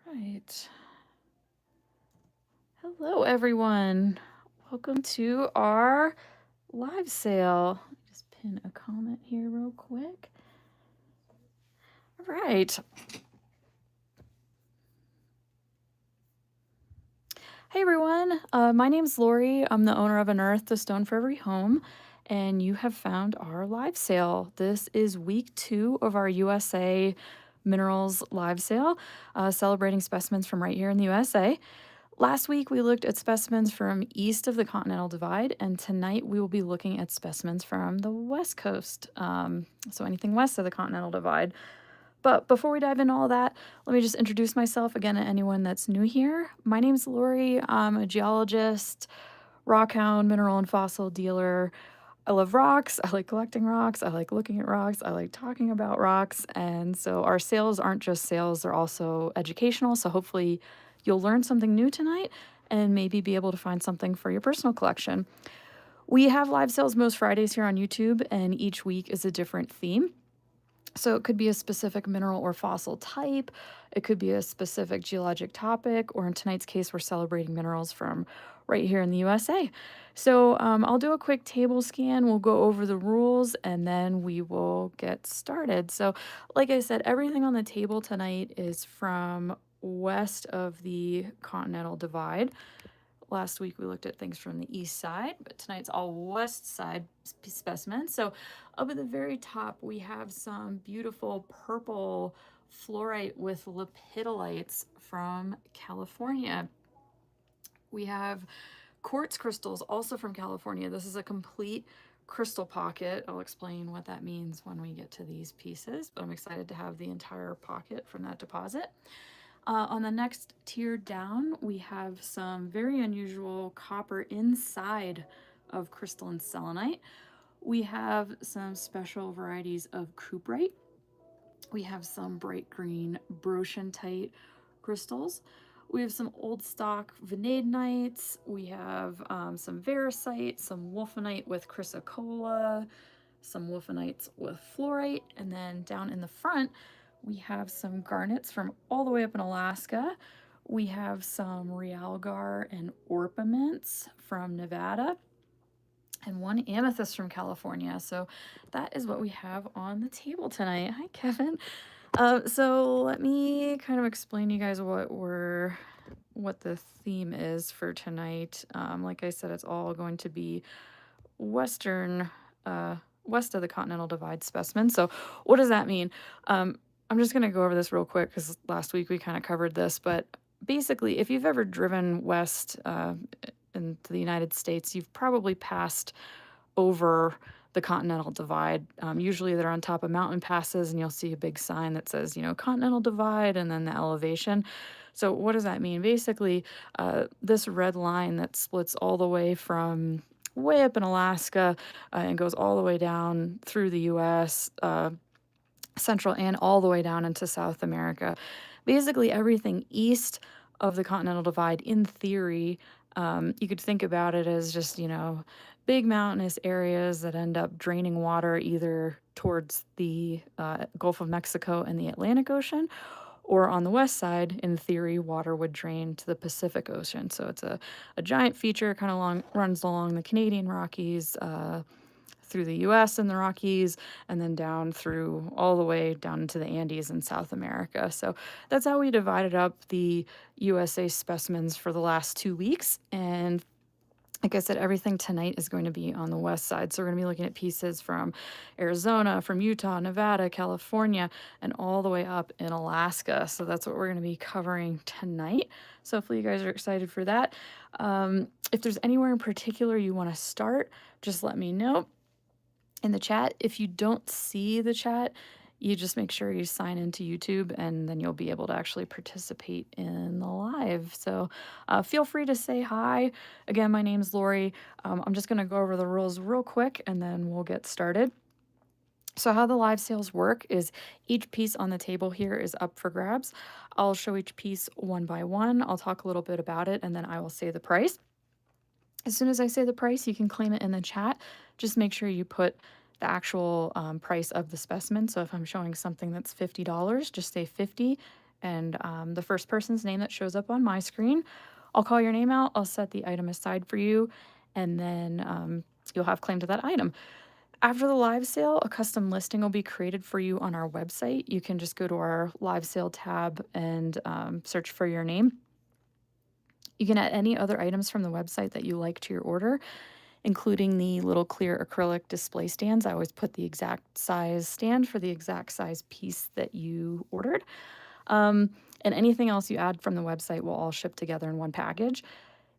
Right. Hello, everyone. Welcome to our live sale. Let me just pin a comment here real quick. All right. Hey, everyone. My name's Lori. I'm the owner of Unearthed, a stone for every home, and you have found our live sale. This is week 2 of our USA Minerals live sale, celebrating specimens from right here in the USA. Last week, we looked at specimens from east of the Continental Divide, and tonight we will be looking at specimens from the West Coast, so anything west of the Continental Divide. But before we dive into all that, let me just introduce myself again to anyone that's new here. My name's Lori. I'm a geologist, rockhound, mineral and fossil dealer. I love rocks. I like collecting rocks. I like looking at rocks. I like talking about rocks. And so our sales aren't just sales, they're also educational. So hopefully you'll learn something new tonight and maybe be able to find something for your personal collection. We have live sales most Fridays here on YouTube, and each week is a different theme. So it could be a specific mineral or fossil type, it could be a specific geologic topic, or in tonight's case, we're celebrating minerals from right here in the USA. So I'll do a quick table scan, we'll go over the rules, and then we will get started. So, like I said, everything on the table tonight is from west of the Continental Divide. Last week we looked at things from the east side, but tonight's all west side specimens. So up at the very top, we have some beautiful purple fluorite with lepidolites from California. We have quartz crystals also from California. This is a complete crystal pocket. I'll explain what that means when we get to these pieces, but I'm excited to have the entire pocket from that deposit. On the next tier down, we have some very unusual copper inside of crystalline selenite. We have some special varieties of cuprite. We have some bright green brochantite crystals. We have some old stock vanadinites. We have some variscite, some wolfenite with chrysocolla, some wolfenites with fluorite, and then down in the front, we have some garnets from all the way up in Alaska. We have some realgar and orpiments from Nevada, and one amethyst from California. So that is what we have on the table tonight. Hi, Kevin. So let me kind of explain to you guys what the theme is for tonight. Like I said, it's all going to be western, west of the Continental Divide specimen. So what does that mean? I'm just going to go over this real quick because last week we kind of covered this, but basically, if you've ever driven west into the United States, you've probably passed over the Continental Divide. Usually they're on top of mountain passes, and you'll see a big sign that says, Continental Divide and then the elevation. So, what does that mean? Basically, this red line that splits all the way from way up in Alaska and goes all the way down through the US, Central, and all the way down into South America. Basically, everything east of the Continental Divide, in theory, you could think about it as just, big mountainous areas that end up draining water either towards the Gulf of Mexico and the Atlantic Ocean, or on the west side, in theory, water would drain to the Pacific Ocean. So it's a giant feature, kind of runs along the Canadian Rockies, through the US and the Rockies, and then down through all the way down into the Andes in South America. So that's how we divided up the USA specimens for the last 2 weeks. And like I said, everything tonight is going to be on the west side. So we're going to be looking at pieces from Arizona, from Utah, Nevada, California, and all the way up in Alaska. So that's what we're going to be covering tonight. So hopefully you guys are excited for that. If there's anywhere in particular you want to start, just let me know in the chat. If you don't see the chat, you just make sure you sign into YouTube, and then you'll be able to actually participate in the live. So feel free to say hi. Again, my name's Lori. I'm just going to go over the rules real quick, and then we'll get started. So how the live sales work is each piece on the table here is up for grabs. I'll show each piece one by one. I'll talk a little bit about it, and then I will say the price. As soon as I say the price, you can claim it in the chat. Just make sure you put the actual price of the specimen. So if I'm showing something that's $50, just say 50, and the first person's name that shows up on my screen, I'll call your name out, I'll set the item aside for you, and then you'll have claim to that item. After the live sale, a custom listing will be created for you on our website. You can just go to our live sale tab and search for your name. You can add any other items from the website that you like to your order, including the little clear acrylic display stands. I always put the exact size stand for the exact size piece that you ordered. And anything else you add from the website will all ship together in one package.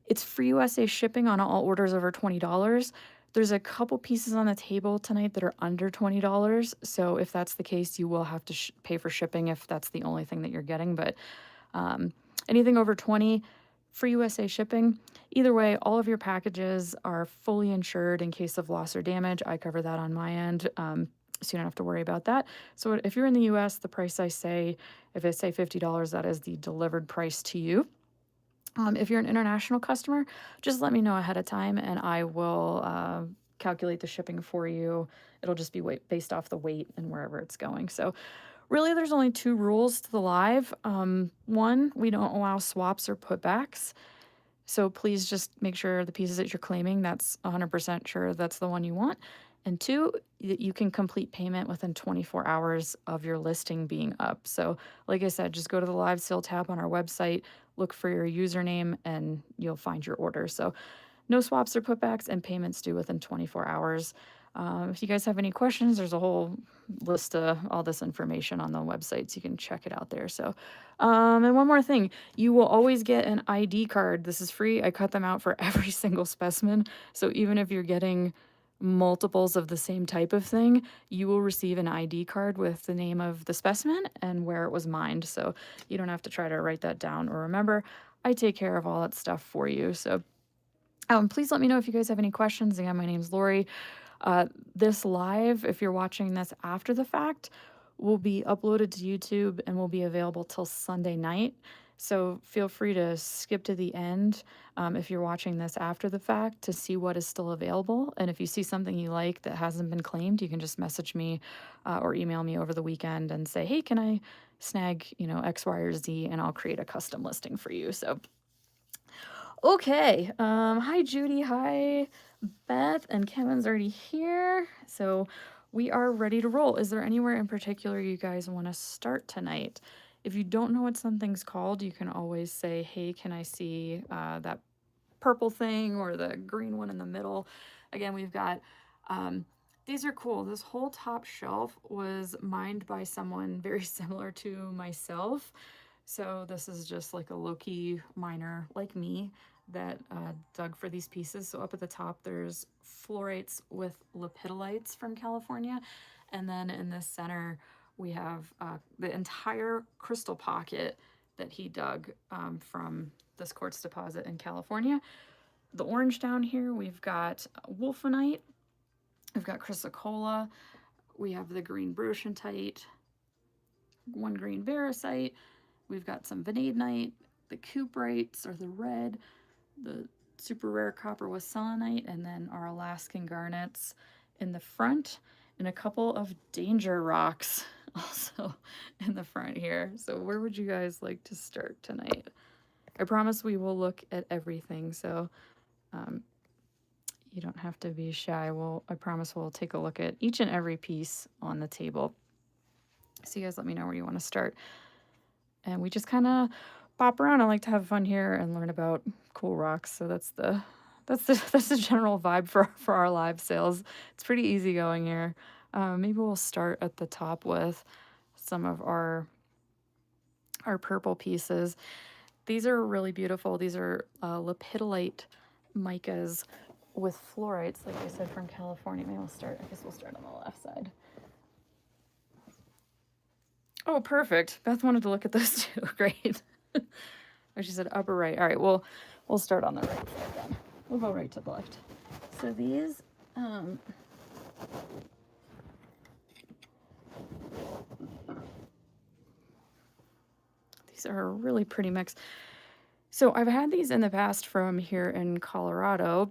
It's free USA shipping on all orders over $20. There's a couple pieces on the table tonight that are under $20. So if that's the case, you will have to pay for shipping if that's the only thing that you're getting. But um, anything over 20, free USA shipping. Either way, all of your packages are fully insured in case of loss or damage. I cover that on my end. So you don't have to worry about that. So if you're in the US, the price I say, if I say $50, that is the delivered price to you. If you're an international customer, just let me know ahead of time and I will calculate the shipping for you. It'll just be based off the weight and wherever it's going. So really, there's only two rules to the live. One, we don't allow swaps or putbacks. So please just make sure the pieces that you're claiming, that's 100% sure that's the one you want. And two, that you can complete payment within 24 hours of your listing being up. So like I said, just go to the live sale tab on our website, look for your username, and you'll find your order. So no swaps or putbacks, and payments due within 24 hours. If you guys have any questions, there's a whole list of all this information on the website, so you can check it out there. So, and one more thing, you will always get an ID card. This is free. I cut them out for every single specimen. So even if you're getting multiples of the same type of thing, you will receive an ID card with the name of the specimen and where it was mined. So you don't have to try to write that down or remember. I take care of all that stuff for you. So please let me know if you guys have any questions. Again, my name's Lori. This live, if you're watching this after the fact, will be uploaded to YouTube and will be available till Sunday night. So feel free to skip to the end if you're watching this after the fact to see what is still available. And if you see something you like that hasn't been claimed, you can just message me or email me over the weekend and say, hey, can I snag, X, Y, or Z, and I'll create a custom listing for you. So okay. Hi, Judy. Hi, Beth. And Kevin's already here. So we are ready to roll. Is there anywhere in particular you guys want to start tonight? If you don't know what something's called, you can always say, hey, can I see that purple thing or the green one in the middle? Again, we've got, these are cool. This whole top shelf was mined by someone very similar to myself. So this is just like a low-key miner like me that dug for these pieces. So up at the top, there's fluorites with lepidolites from California. And then in the center, we have the entire crystal pocket that he dug from this quartz deposit in California. The orange down here, we've got wolfenite, we've got chrysocolla, we have the green brochantite, one green variscite, we've got some vanadinite, the cuprites are the red, the super rare copper with selenite, and then our Alaskan garnets in the front, and a couple of danger rocks also in the front here. So where would you guys like to start tonight? I promise we will look at everything, so you don't have to be shy. I promise we'll take a look at each and every piece on the table. So you guys let me know where you want to start. And we just kind of pop around. I like to have fun here and learn about cool rocks. So that's the general vibe for our live sales. It's pretty easygoing here. Maybe we'll start at the top with some of our purple pieces. These are really beautiful. These are lepidolite micas with fluorites, like I said, from California. Maybe I guess we'll start on the left side. Oh, perfect. Beth wanted to look at those too. Great. Oh, she said upper right. All right, we'll start on the right side then. We'll go right to the left. So these, these are a really pretty mix. So I've had these in the past from here in Colorado,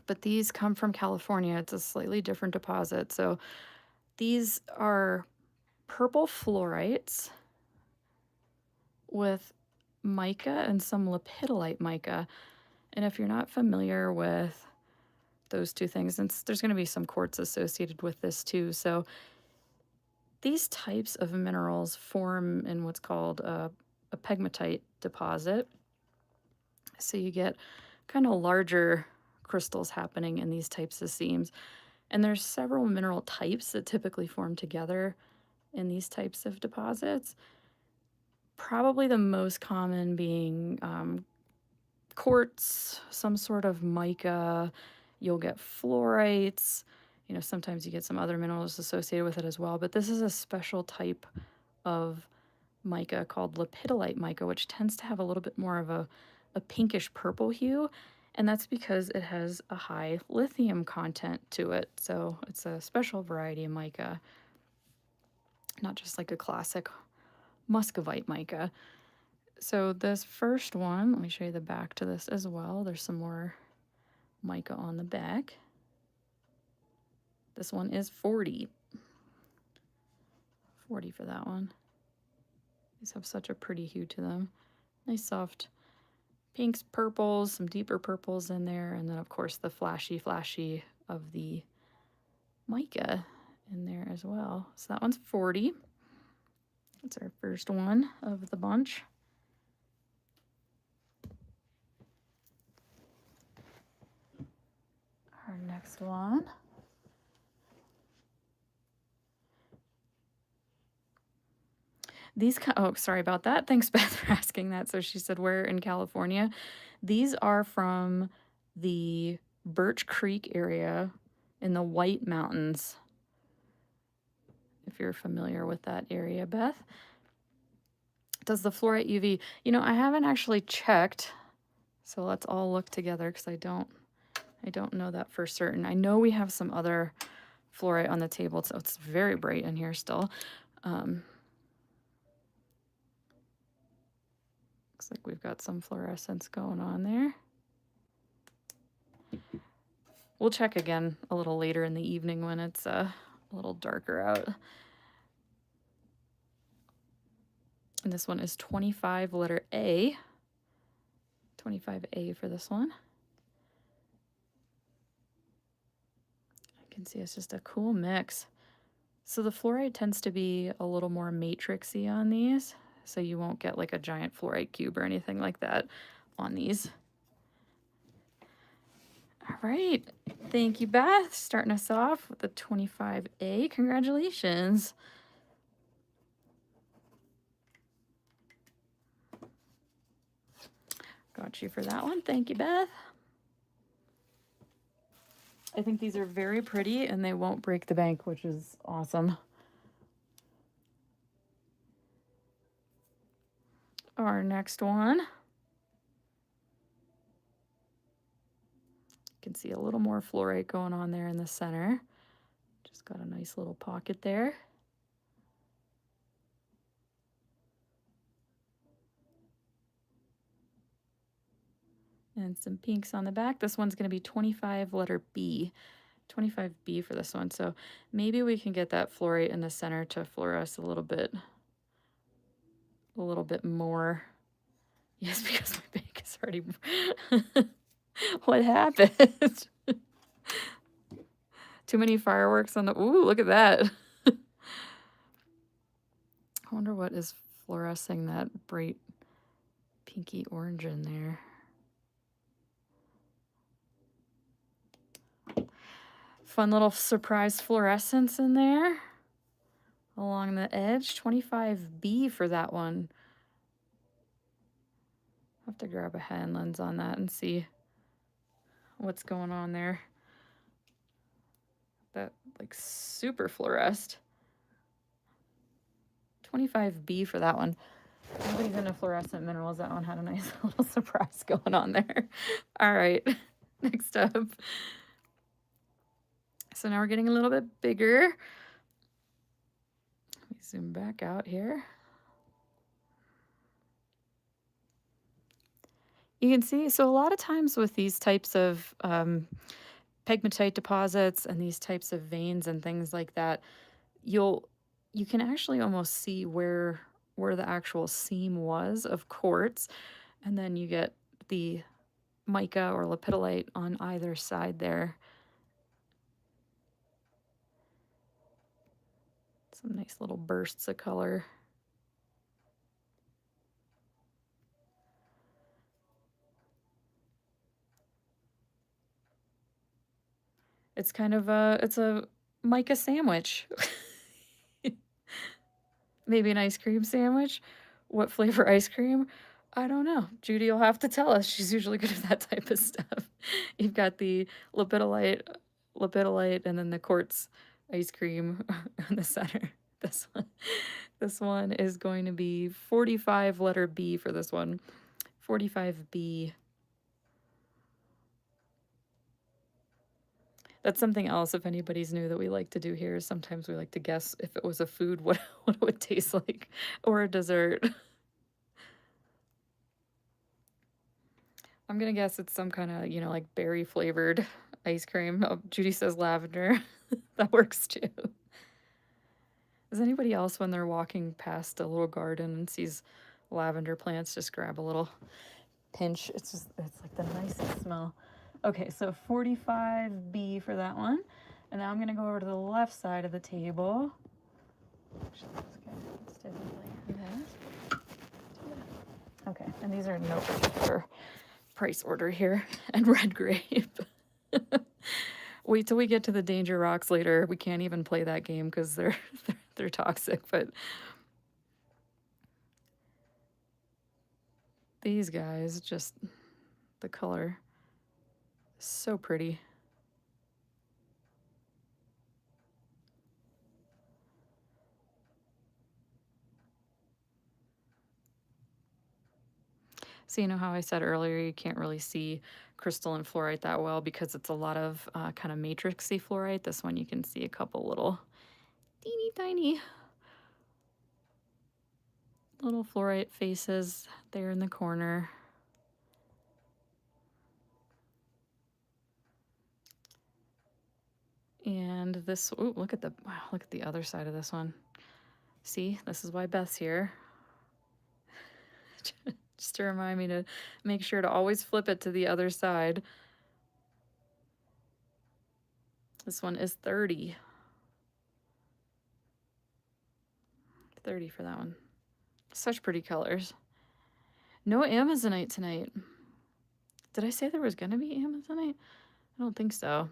but these come from California. It's a slightly different deposit. So these are purple fluorites. with mica and some lepidolite mica. And if you're not familiar with those two things, and there's going to be some quartz associated with this too. So these types of minerals form in what's called a pegmatite deposit. So you get kind of larger crystals happening in these types of seams. And there's several mineral types that typically form together in these types of deposits. Probably the most common being quartz, some sort of mica. You'll get fluorites. Sometimes you get some other minerals associated with it as well. But this is a special type of mica called lepidolite mica, which tends to have a little bit more of a pinkish purple hue. And that's because it has a high lithium content to it. So it's a special variety of mica, not just like a classic muscovite mica. So this first one, let me show you the back to this as well. There's some more mica on the back. This one is 40. 40 for that one. These have such a pretty hue to them. Nice soft pinks, purples, some deeper purples in there, and then of course the flashy of the mica in there as well. So that one's 40. That's our first one of the bunch. Our next one. Oh, sorry about that. Thanks, Beth, for asking that. So she said, where in California? These are from the Birch Creek area in the White Mountains. If you're familiar with that area, Beth. Does the fluorite UV? I haven't actually checked. So let's all look together because I don't know that for certain. I know we have some other fluorite on the table, so it's very bright in here still. Looks like we've got some fluorescence going on there. We'll check again a little later in the evening when it's a little darker out. And this one is 25 letter A. 25A for this one. I can see it's just a cool mix. So the fluorite tends to be a little more matrixy on these, so you won't get like a giant fluorite cube or anything like that on these. All right, thank you, Beth. Starting us off with the 25A. Congratulations. Got you for that one. Thank you, Beth. I think these are very pretty and they won't break the bank, which is awesome. Our next one. You can see a little more fluorite going on there in the center. Just got a nice little pocket there. And some pinks on the back. This one's going to be 25 letter B. 25B for this one. So maybe we can get that fluorite in the center to fluoresce a little bit more. Yes, because my bank is already... What happened? Too many fireworks on the... Ooh, look at that. I wonder what is fluorescing that bright pinky orange in there. Fun little surprise fluorescence in there along the edge. 25B for that one. I'll have to grab a hand lens on that and see what's going on there. That like super fluoresced. 25B for that one. Nobody's into fluorescent minerals. That one had a nice little surprise going on there. All right, next up. So now we're getting a little bit bigger. Let me zoom back out here. You can see, so a lot of times with these types of pegmatite deposits and these types of veins and things like that, you can actually almost see where where the actual seam was of quartz, and then you get the mica or lepidolite on either side there. Some nice little bursts of color. It's kind of it's a mica sandwich. Maybe an ice cream sandwich. What flavor ice cream? I don't know. Judy will have to tell us. She's usually good at that type of stuff. You've got the lepidolite, and then the quartz ice cream in the center. This one is going to be 45 letter B for this one. 45B. That's something else, if anybody's new, that we like to do here. Is sometimes we like to guess if it was a food, what it would taste like, or a dessert. I'm gonna guess it's some kind of, like berry flavored ice cream. Oh, Judy says lavender. That works too. Does anybody else, when they're walking past a little garden and sees lavender plants, just grab a little pinch? It's like the nicest smell. Okay, so 45B for that one. And now I'm gonna go over to the left side of the table. Actually, let's do that. Okay, and these are in no particular price order here. And red grape. Wait till we get to the danger rocks later. We can't even play that game because they're toxic, but these guys, just the color is so pretty. So you know how I said earlier you can't really see crystalline fluorite that well because it's a lot of kind of matrixy fluorite. This one you can see a couple little teeny tiny little fluorite faces there in the corner. And this, ooh, look at the other side of this one. See, this is why Beth's here. Just to remind me to make sure to always flip it to the other side. This one is 30. 30 for that one. Such pretty colors. No Amazonite tonight. Did I say there was going to be Amazonite? I don't think so.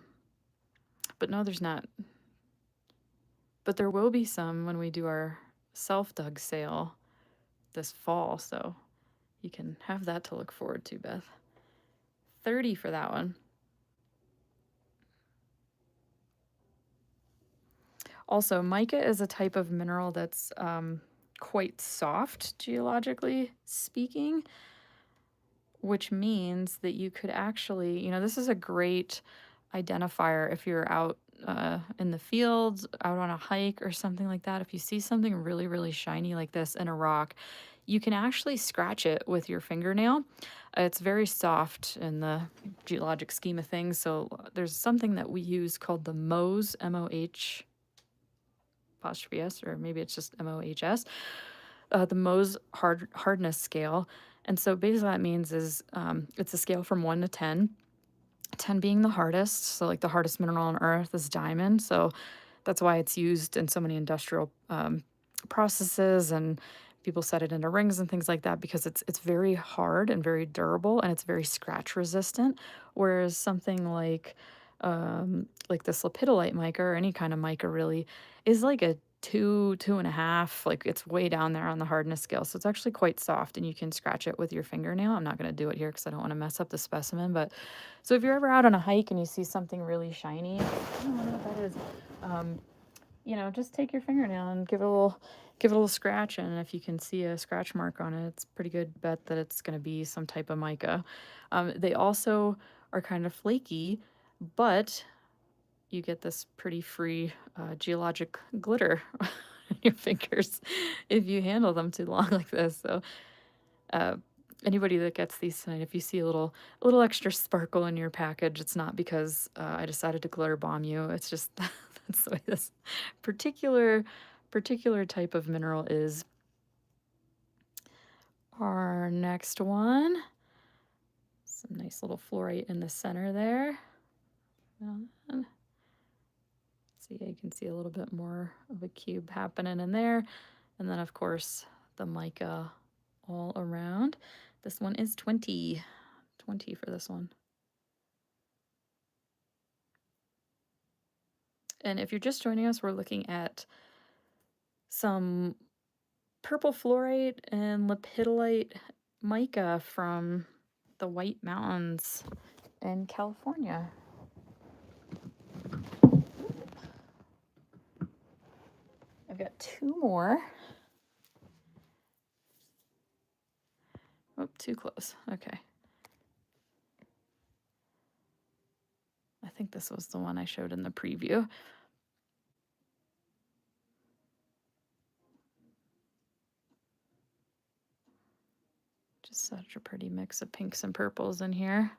But no, there's not. But there will be some when we do our self-dug sale this fall, so you can have that to look forward to, Beth. 30 for that one. Also, mica is a type of mineral that's quite soft, geologically speaking, which means that you could actually, this is a great identifier if you're out in the fields, out on a hike or something like that. If you see something really, really shiny like this in a rock, you can actually scratch it with your fingernail. It's very soft in the geologic scheme of things. So there's something that we use called the Mohs, M-O-H apostrophe S, or maybe it's just M-O-H-S, the Mohs hardness scale. And so basically what that means is it's a scale from 1 to 10. 10 being the hardest, so like the hardest mineral on earth is diamond, so that's why it's used in so many industrial processes, and people set it into rings and things like that because it's very hard and very durable, and it's very scratch resistant, whereas something like this lepidolite mica, or any kind of mica really, is like a 2.5, like it's way down there on the hardness scale. So it's actually quite soft, and you can scratch it with your fingernail. I'm not going to do it here because I don't want to mess up the specimen. But so if you're ever out on a hike and you see something really shiny, I don't know what that is. Just take your fingernail and give it a little scratch. And if you can see a scratch mark on it, it's a pretty good bet that it's going to be some type of mica. They also are kind of flaky, but you get this pretty free geologic glitter on your fingers if you handle them too long like this. So anybody that gets these tonight, if you see a little extra sparkle in your package, it's not because I decided to glitter bomb you. It's just that's the way this particular type of mineral is. our next one. Some nice little fluorite in the center there. See, you can see a little bit more of a cube happening in there. And then, of course, the mica all around. This one is 20 for this one. And if you're just joining us, we're looking at some purple fluorite and lepidolite mica from the White Mountains in California. I've got two more. Oh, too close. Okay. I think this was the one I showed in the preview. Just such a pretty mix of pinks and purples in here.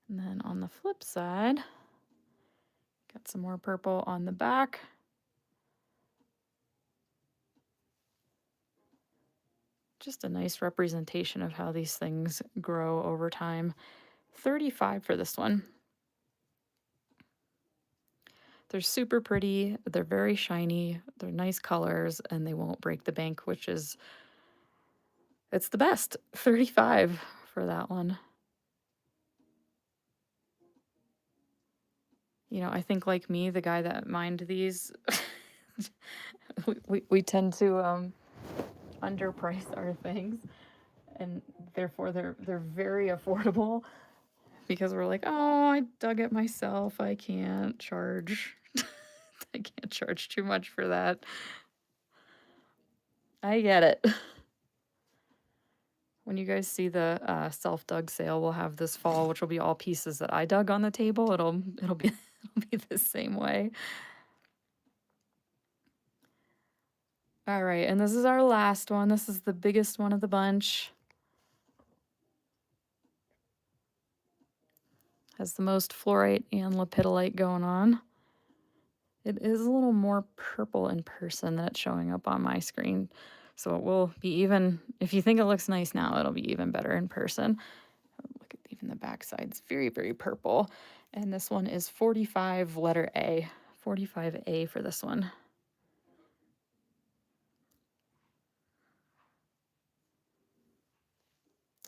And then on the flip side, got some more purple on the back. Just a nice representation of how these things grow over time. 35 for this one. They're super pretty, they're very shiny, they're nice colors, and they won't break the bank, which is, it's the best. 35 for that one. You know, I think like me, the guy that mined these, we tend to underprice our things, and therefore they're very affordable because we're like, oh, I dug it myself. I can't charge. I can't charge too much for that. I get it. When you guys see the self-dug sale we'll have this fall, which will be all pieces that I dug on the table, it'll be it'll be the same way. All right, and this is our last one. This is the biggest one of the bunch. Has the most fluorite and lepidolite going on. It is a little more purple in person than it's showing up on my screen. So it will be even, if you think it looks nice now, it'll be even better in person. Look at even the back side. It's very, very purple. And this one is 45 letter A. 45A for this one.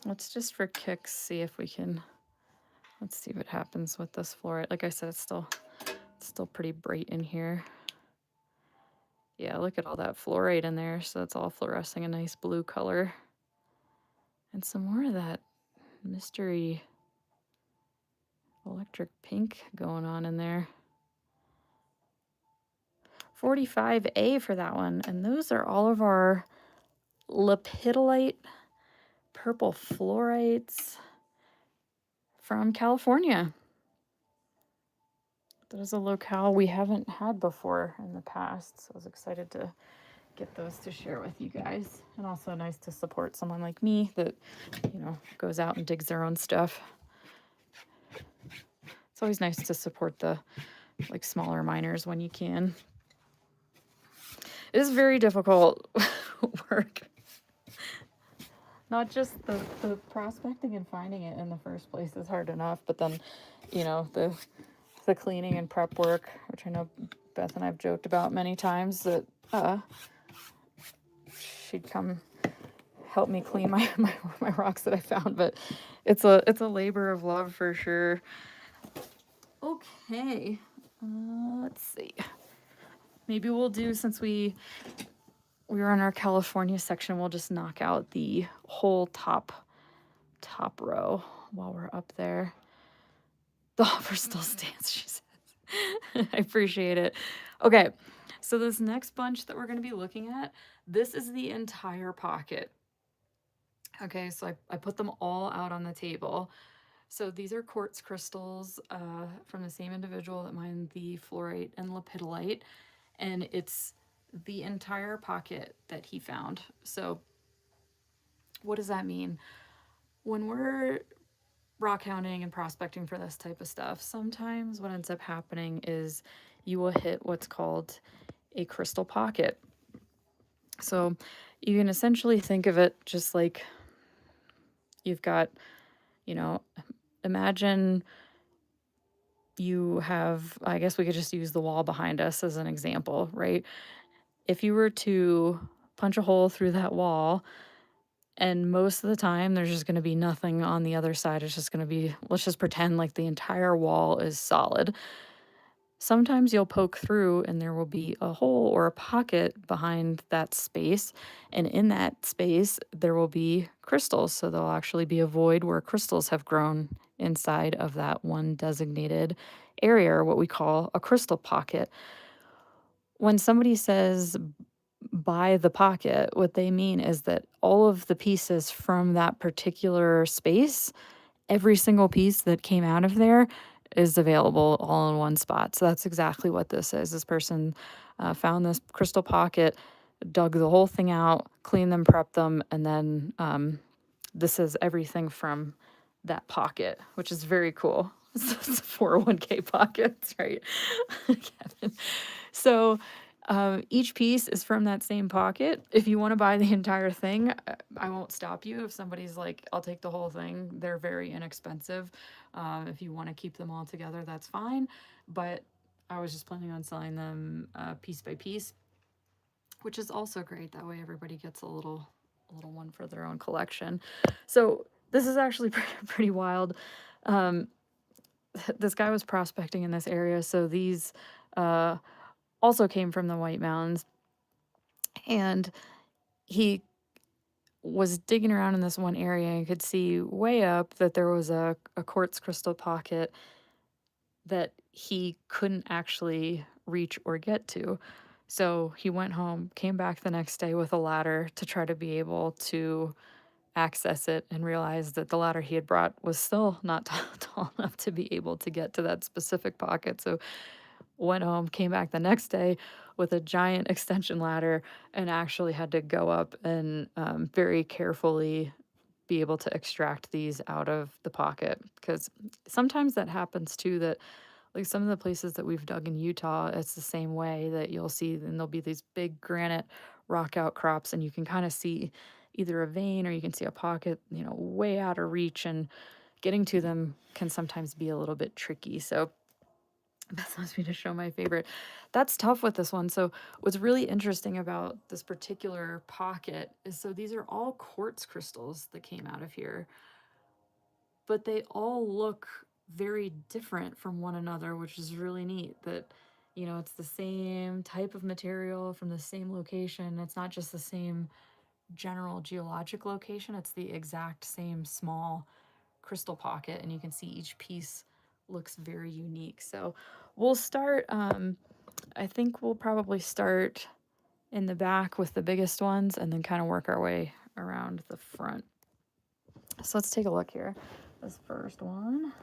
Let's just for kicks see if we can, let's see what happens with this fluorite. Like I said, it's still pretty bright in here. Yeah, look at all that fluorite in there. So it's all fluorescing a nice blue color. And some more of that mystery electric pink going on in there. 45A for that one. And those are all of our lepidolite purple fluorites from California. That is a locale we haven't had before in the past. So I was excited to get those to share with you guys. And also nice to support someone like me that, you know, goes out and digs their own stuff. It's always nice to support the like smaller miners when you can. It is very difficult work. Not just the prospecting and finding it in the first place is hard enough, but then, you know, the cleaning and prep work, which I know Beth and I've joked about many times, that she'd come help me clean my rocks that I found, but it's a labor of love for sure. Okay, let's see. Maybe we'll do, since we were in our California section, we'll just knock out the whole top row while we're up there. The offer still stands, she says. I appreciate it. Okay, so this next bunch that we're going to be looking at, this is the entire pocket. Okay, so I put them all out on the table. So these are quartz crystals from the same individual that mined the fluorite and lepidolite, and it's the entire pocket that he found. So what does that mean? When we're rock hounding and prospecting for this type of stuff, sometimes what ends up happening is you will hit what's called a crystal pocket. So you can essentially think of it just like you've got, you know, imagine you have, I guess we could just use the wall behind us as an example, right? If you were to punch a hole through that wall, and most of the time there's just going to be nothing on the other side, it's just going to be, let's just pretend like the entire wall is solid. Sometimes you'll poke through and there will be a hole or a pocket behind that space. And in that space, there will be crystals. So there'll actually be a void where crystals have grown inside of that one designated area, or what we call a crystal pocket. When somebody says buy the pocket, what they mean is that all of the pieces from that particular space, every single piece that came out of there is available all in one spot. So that's exactly what this is. This person found this crystal pocket, dug the whole thing out, cleaned them, prepped them, and then this is everything from that pocket, which is very cool. It's 401k pockets, right? Kevin. So each piece is from that same pocket. If you want to buy the entire thing, I won't stop you. If somebody's like, I'll take the whole thing, they're very inexpensive. If you want to keep them all together, that's fine. But I was just planning on selling them piece by piece, which is also great. That way everybody gets a little one for their own collection. So this is actually pretty wild. Um, this guy was prospecting in this area, so these also came from the White Mountains, and he was digging around in this one area and could see way up that there was a quartz crystal pocket that he couldn't actually reach or get to. So he went home, came back the next day with a ladder to try to be able to access it, and realized that the ladder he had brought was still not tall enough to be able to get to that specific pocket. So went home, came back the next day with a giant extension ladder, and actually had to go up and very carefully be able to extract these out of the pocket. Because sometimes that happens too, that like some of the places that we've dug in Utah, it's the same way that you'll see, and there'll be these big granite rock outcrops, and you can kind of see either a vein or you can see a pocket, way out of reach, and getting to them can sometimes be a little bit tricky. So Beth wants me to show my favorite. That's tough with this one. So what's really interesting about this particular pocket is, so these are all quartz crystals that came out of here, but they all look very different from one another, which is really neat. That, it's the same type of material from the same location. It's not just the same general geologic location, it's the exact same small crystal pocket, and you can see each piece looks very unique. So we'll start, I think we'll probably start in the back with the biggest ones and then kind of work our way around the front. So let's take a look here. This first one.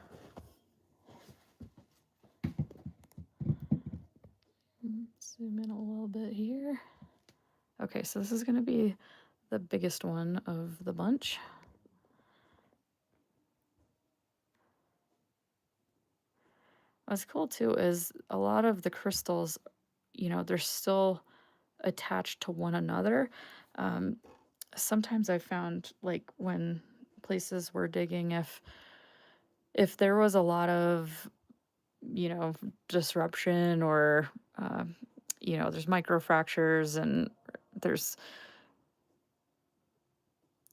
Zoom in a little bit here. Okay, so this is going to be the biggest one of the bunch. What's cool too is a lot of the crystals, they're still attached to one another. Sometimes I found, like, when places were digging, if there was a lot of, disruption, or there's microfractures, and there's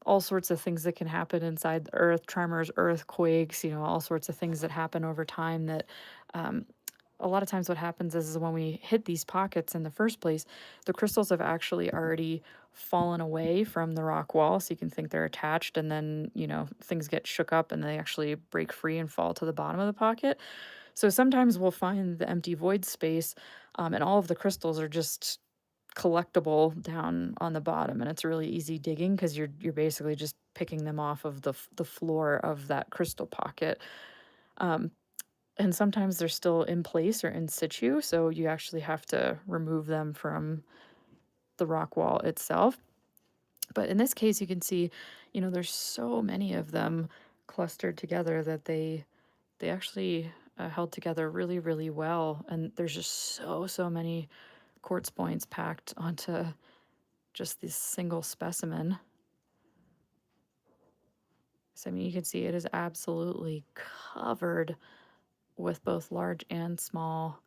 all sorts of things that can happen inside the earth, tremors, earthquakes, all sorts of things that happen over time, that a lot of times what happens is when we hit these pockets in the first place, the crystals have actually already fallen away from the rock wall. So you can think they're attached, and then, things get shook up and they actually break free and fall to the bottom of the pocket. So sometimes we'll find the empty void space, and all of the crystals are just collectible down on the bottom, and it's really easy digging because you're basically just picking them off of the floor of that crystal pocket. And sometimes they're still in place or in situ, so you actually have to remove them from the rock wall itself. But in this case, you can see, there's so many of them clustered together that they actually held together really, really well. And there's just so many quartz points packed onto just this single specimen. So, I mean, you can see it is absolutely covered with both large and small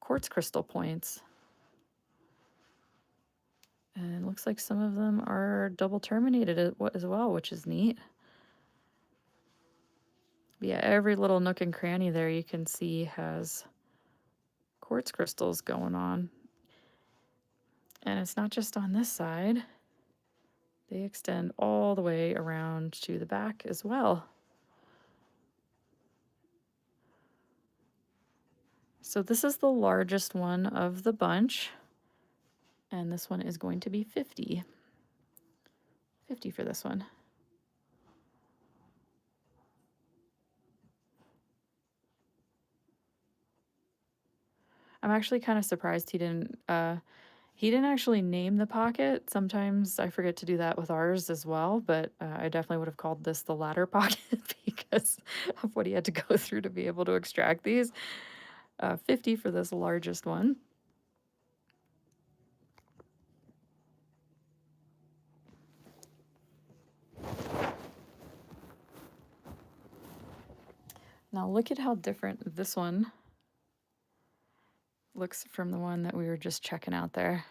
quartz crystal points. And it looks like some of them are double terminated as well, which is neat. But yeah, every little nook and cranny there you can see has quartz crystals going on. And it's not just on this side. They extend all the way around to the back as well. So this is the largest one of the bunch. And this one is going to be 50. 50 for this one. I'm actually kind of surprised he didn't actually name the pocket. Sometimes I forget to do that with ours as well, but I definitely would have called this the ladder pocket because of what he had to go through to be able to extract these. 50 for this largest one. Now look at how different this one looks from the one that we were just checking out there.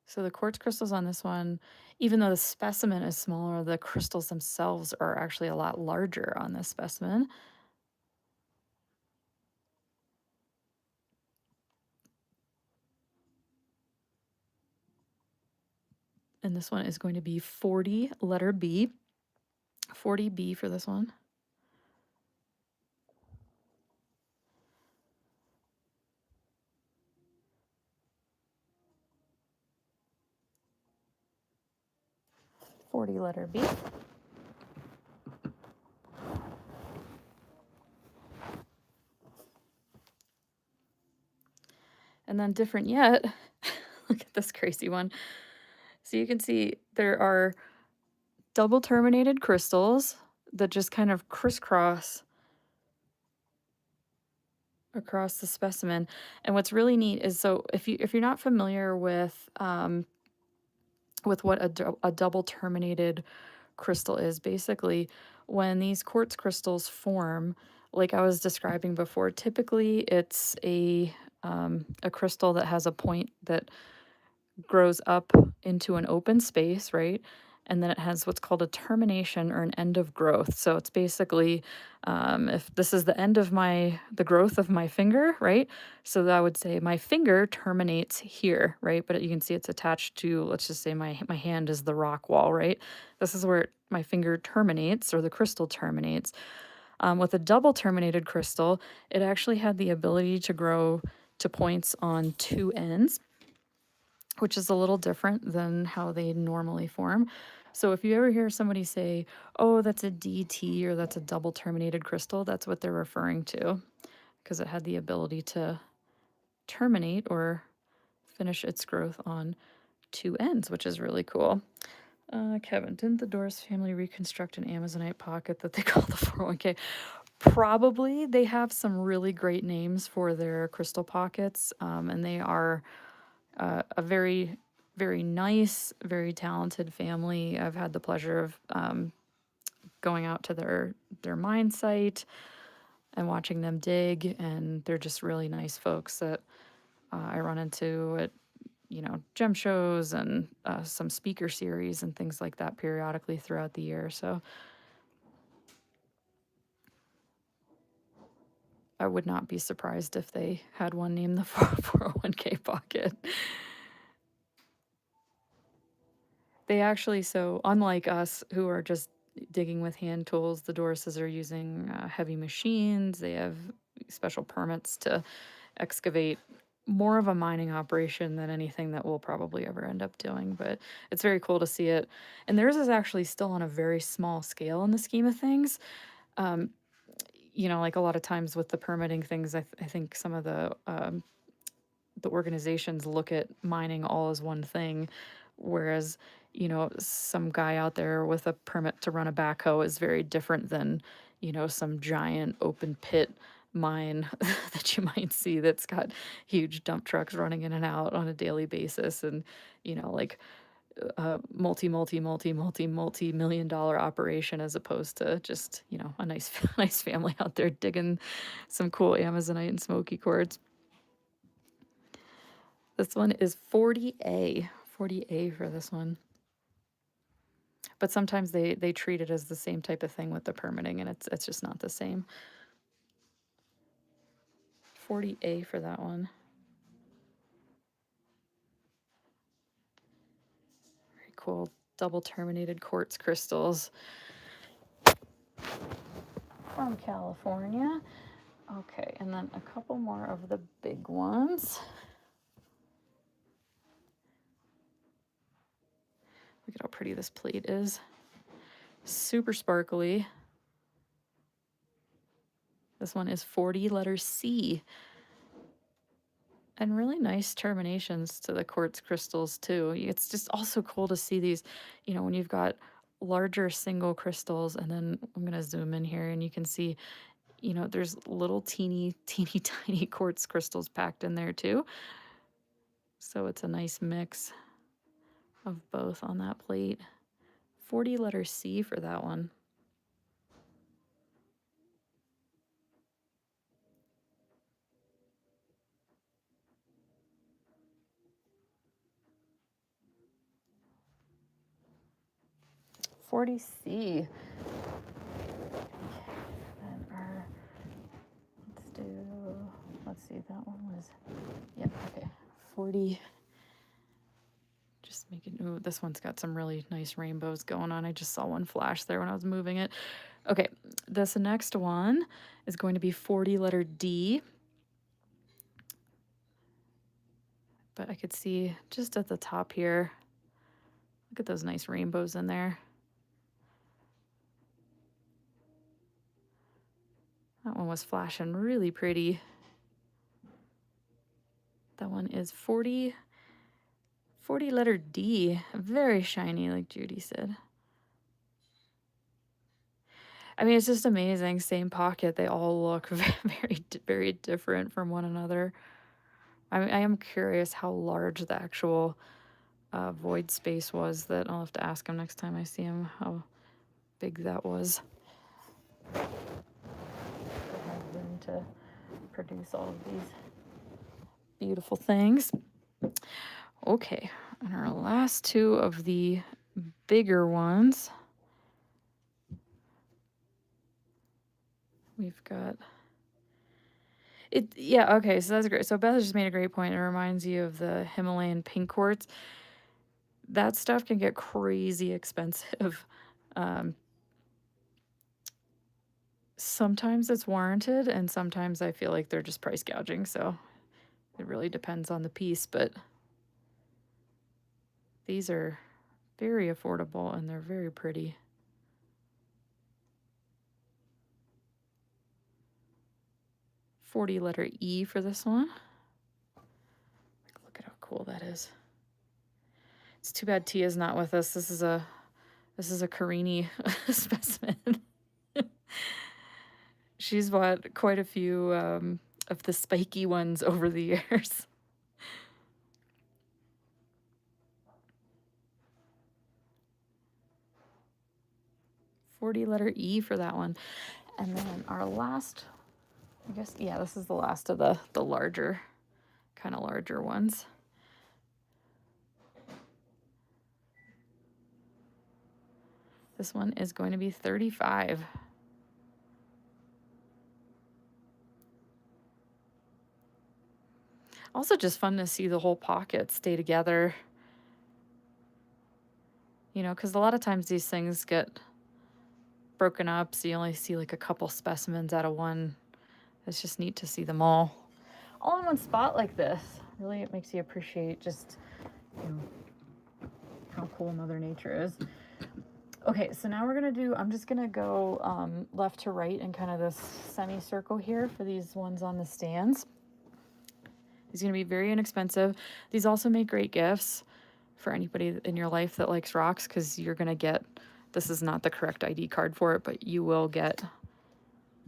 So the quartz crystals on this one, even though the specimen is smaller, the crystals themselves are actually a lot larger on this specimen. And this one is going to be 40, letter B. 40B for this one. Letter B. And then different yet, look at this crazy one. So you can see there are double terminated crystals that just kind of crisscross across the specimen. And what's really neat is, so if you're not familiar with what a double terminated crystal is, basically when these quartz crystals form, like I was describing before, typically it's a crystal that has a point that grows up into an open space, right? And then it has what's called a termination or an end of growth. So it's basically, if this is the end of the growth of my finger, right? So that I would say my finger terminates here, right? But you can see it's attached to, let's just say my hand is the rock wall, right? This is where my finger terminates, or the crystal terminates. With a double terminated crystal, it actually had the ability to grow to points on two ends, which is a little different than how they normally form. So if you ever hear somebody say, oh, that's a DT or that's a double terminated crystal, that's what they're referring to, because it had the ability to terminate or finish its growth on two ends, which is really cool. Kevin, didn't the Doris family reconstruct an Amazonite pocket that they call the 401k? Probably. They have some really great names for their crystal pockets, and they are a very, very nice, very talented family. I've had the pleasure of going out to their mine site and watching them dig, and they're just really nice folks that I run into at gem shows and some speaker series and things like that periodically throughout the year. So I would not be surprised if they had one named the 401k pocket. They actually, so unlike us who are just digging with hand tools, the Dorises are using heavy machines. They have special permits to excavate, more of a mining operation than anything that we'll probably ever end up doing. But it's very cool to see it. And theirs is actually still on a very small scale in the scheme of things. Like a lot of times with the permitting things, I think some of the organizations look at mining all as one thing, whereas some guy out there with a permit to run a backhoe is very different than some giant open pit mine that you might see that's got huge dump trucks running in and out on a daily basis. And like multi-million dollar operation, as opposed to just, you know, a nice nice family out there digging some cool Amazonite and smoky quartz. This one is 40A. 40A for this one. But sometimes they treat it as the same type of thing with the permitting, and it's just not the same. 40A for that one. Very cool. Double terminated quartz crystals from California. Okay, and then a couple more of the big ones. Look at how pretty this plate is. Super sparkly. This one is 40 letter C. And really nice terminations to the quartz crystals too. It's just also cool to see these, you know, when you've got larger single crystals, and then I'm gonna zoom in here and you can see, you know, there's little teeny tiny quartz crystals packed in there too. So it's a nice mix of both on that plate. 40 letter C for that one. $40C. And let's see, that one was, yeah, okay. 40. Just making, ooh, this one's got some really nice rainbows going on. I just saw one flash there when I was moving it. Okay, this next one is going to be 40 letter D. But I could see just at the top here, look at those nice rainbows in there. That one was flashing really pretty. That one is 40 letter D. Very shiny, like Judy said. I mean, it's just amazing. Same pocket. They all look very different from one another. I am curious how large the actual void space was. That I'll have to ask him next time I see him how big that was. To have room to produce all of these beautiful things. Okay, and our last two of the bigger ones. We've got it. Yeah, okay, so that's great. So Beth just made a great point. It reminds you of the Himalayan pink quartz. That stuff can get crazy expensive. Sometimes it's warranted, and sometimes I feel like they're just price gouging. So it really depends on the piece, but these are very affordable and they're very pretty. $40 letter E for this one. Look at how cool that is. It's too bad Tia's not with us. This is a Carini specimen. She's bought quite a few of the spiky ones over the years. $40 letter E for that one. And then our last, I guess, yeah, this is the last of the larger, kind of larger ones. This one is going to be 35. Also just fun to see the whole pocket stay together. You know, because a lot of times these things get broken up, so you only see like a couple specimens out of one. It's just neat to see them all in one spot like this. Really, it makes you appreciate just, you know, how cool Mother Nature is. Okay, so now we're gonna do, I'm just gonna go left to right in kind of this semicircle here for these ones on the stands. These are gonna be very inexpensive. These also make great gifts for anybody in your life that likes rocks, because you're gonna get, this is not the correct ID card for it, but you will get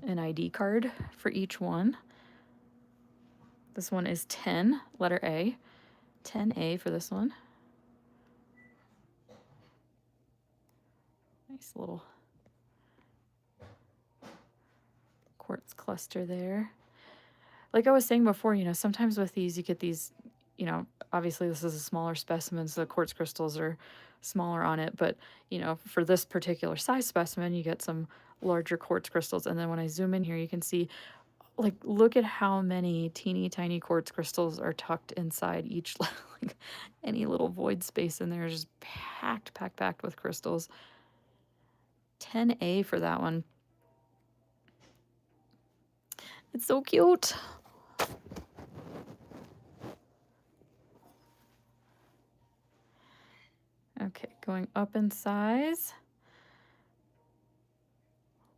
an ID card for each one. This one is 10, letter A. 10A for this one. Nice little quartz cluster there. Like I was saying before, sometimes with these, you get these, obviously this is a smaller specimen, so the quartz crystals are smaller on it. But, for this particular size specimen, you get some larger quartz crystals. And then when I zoom in here, you can see, like, look at how many teeny tiny quartz crystals are tucked inside each, like, any little void space in there is just packed with crystals. 10A for that one. It's so cute. Okay, going up in size.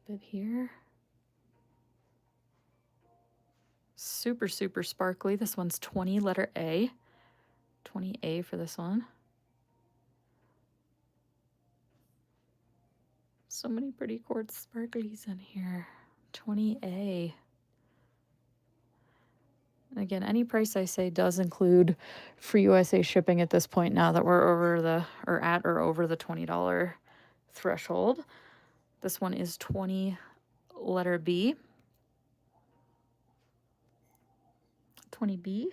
A bit here. Super, super sparkly. This one's 20, letter A. 20A for this one. So many pretty quartz sparklies in here. 20A. Again, any price I say does include free USA shipping at this point now that we're at or over the $20 threshold. This one is 20, letter B. 20B.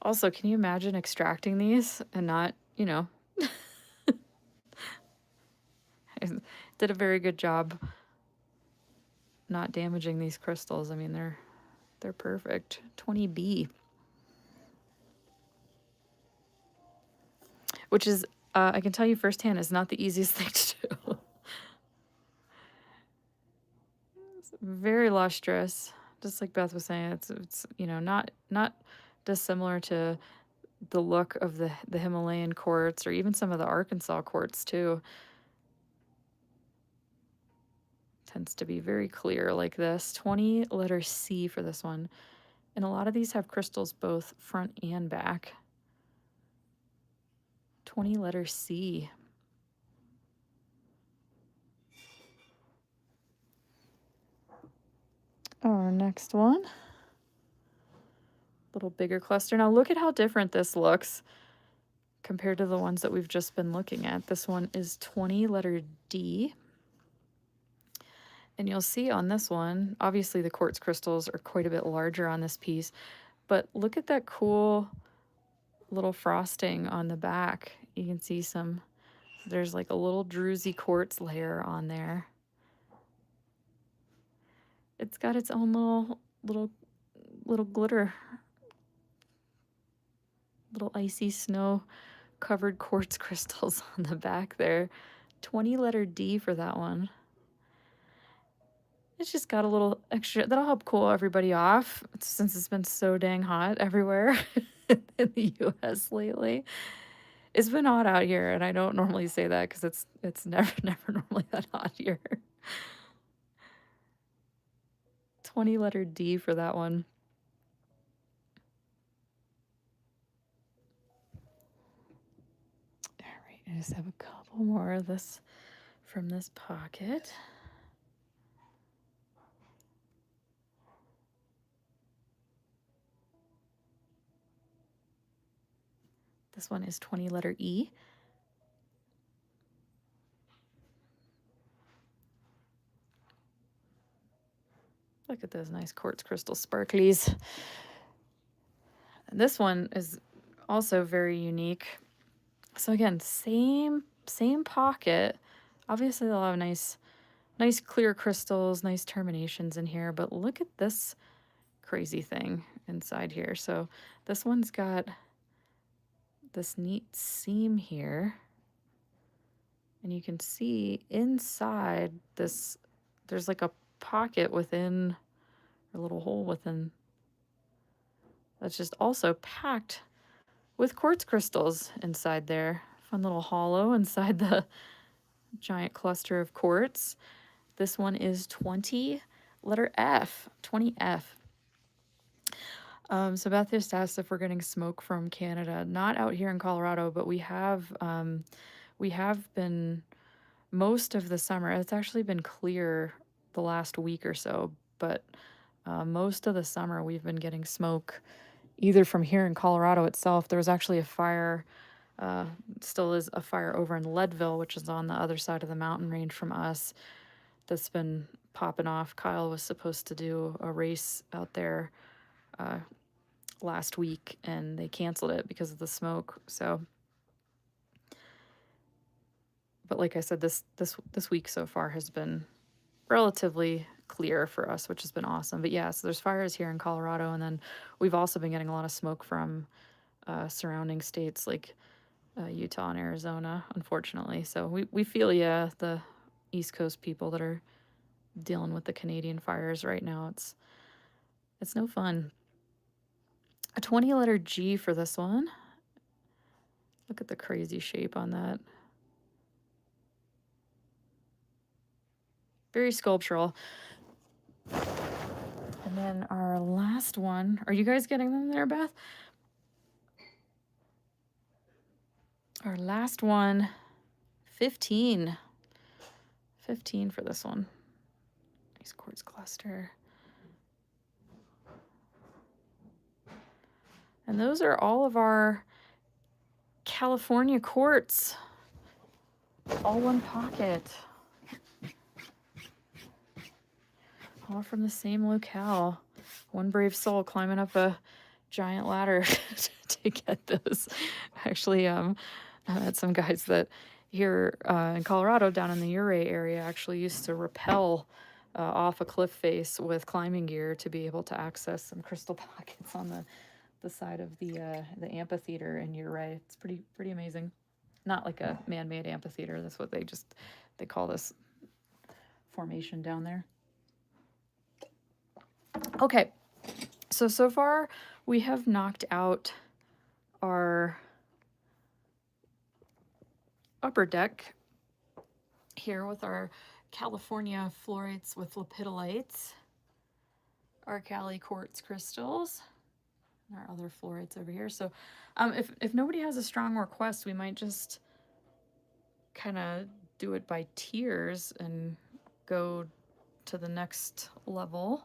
Also, can you imagine extracting these and not, did a very good job not damaging these crystals. I mean, they're perfect. 20B. Which is, I can tell you firsthand, is not the easiest thing to do. It's very lustrous, just like Beth was saying. It's not dissimilar to the look of the Himalayan quartz or even some of the Arkansas quartz too. Tends to be very clear like this. 20, letter C for this one. And a lot of these have crystals both front and back. 20, letter C. Our next one. Little bigger cluster. Now look at how different this looks compared to the ones that we've just been looking at. This one is 20, letter D. And you'll see on this one, obviously the quartz crystals are quite a bit larger on this piece, but look at that cool little frosting on the back. You can see there's like a little druzy quartz layer on there. It's got its own little glitter, little icy snow covered quartz crystals on the back there. 20, letter D for that one. It's just got a little extra, that'll help cool everybody off since it's been so dang hot everywhere in the US lately. It's been hot out here, and I don't normally say that because it's never normally that hot here. 20, letter D for that one. All right, I just have a couple more of this from this pocket. This one is 20, letter E. Look at those nice quartz crystal sparklies. And this one is also very unique. So again, same pocket. Obviously they'll have nice clear crystals, nice terminations in here, but look at this crazy thing inside here. So this one's got this neat seam here, and you can see inside this, there's like a pocket within, a little hole within, that's just also packed with quartz crystals inside there. Fun little hollow inside the giant cluster of quartz. This one is 20, letter F, 20F. So Beth just asked if we're getting smoke from Canada. Not out here in Colorado, but we have been most of the summer. It's actually been clear the last week or so, but Most of the summer, we've been getting smoke either from here in Colorado itself. There was actually a fire, uh, still is a fire over in Leadville, which is on the other side of the mountain range from us, that's been popping off. Kyle was supposed to do a race out there uh, last week, and they canceled it because of the smoke. So, but like I said, this week so far has been relatively clear for us, which has been awesome. But yeah, so there's fires here in Colorado, and then we've also been getting a lot of smoke from surrounding states like Utah and Arizona, unfortunately. So we feel ya, the East Coast people that are dealing with the Canadian fires right now. It's no fun. A 20 letter G for this one. Look at the crazy shape on that. Very sculptural. And then our last one. Are you guys getting them there, Beth? Our last one, 15. 15 for this one. Nice quartz cluster. And those are all of our California quartz. All one pocket. All from the same locale. One brave soul climbing up a giant ladder to get those. Actually, I had some guys that here in Colorado, down in the Uray area, actually used to rappel off a cliff face with climbing gear to be able to access some crystal pockets on the side of the amphitheater in Uray. It's pretty amazing. Not like a man-made amphitheater. That's what they call this formation down there. Okay, so far we have knocked out our upper deck here with our California fluorites with lepidolites, our Cali quartz crystals, and our other fluorites over here. So if nobody has a strong request, we might just kind of do it by tiers and go to the next level,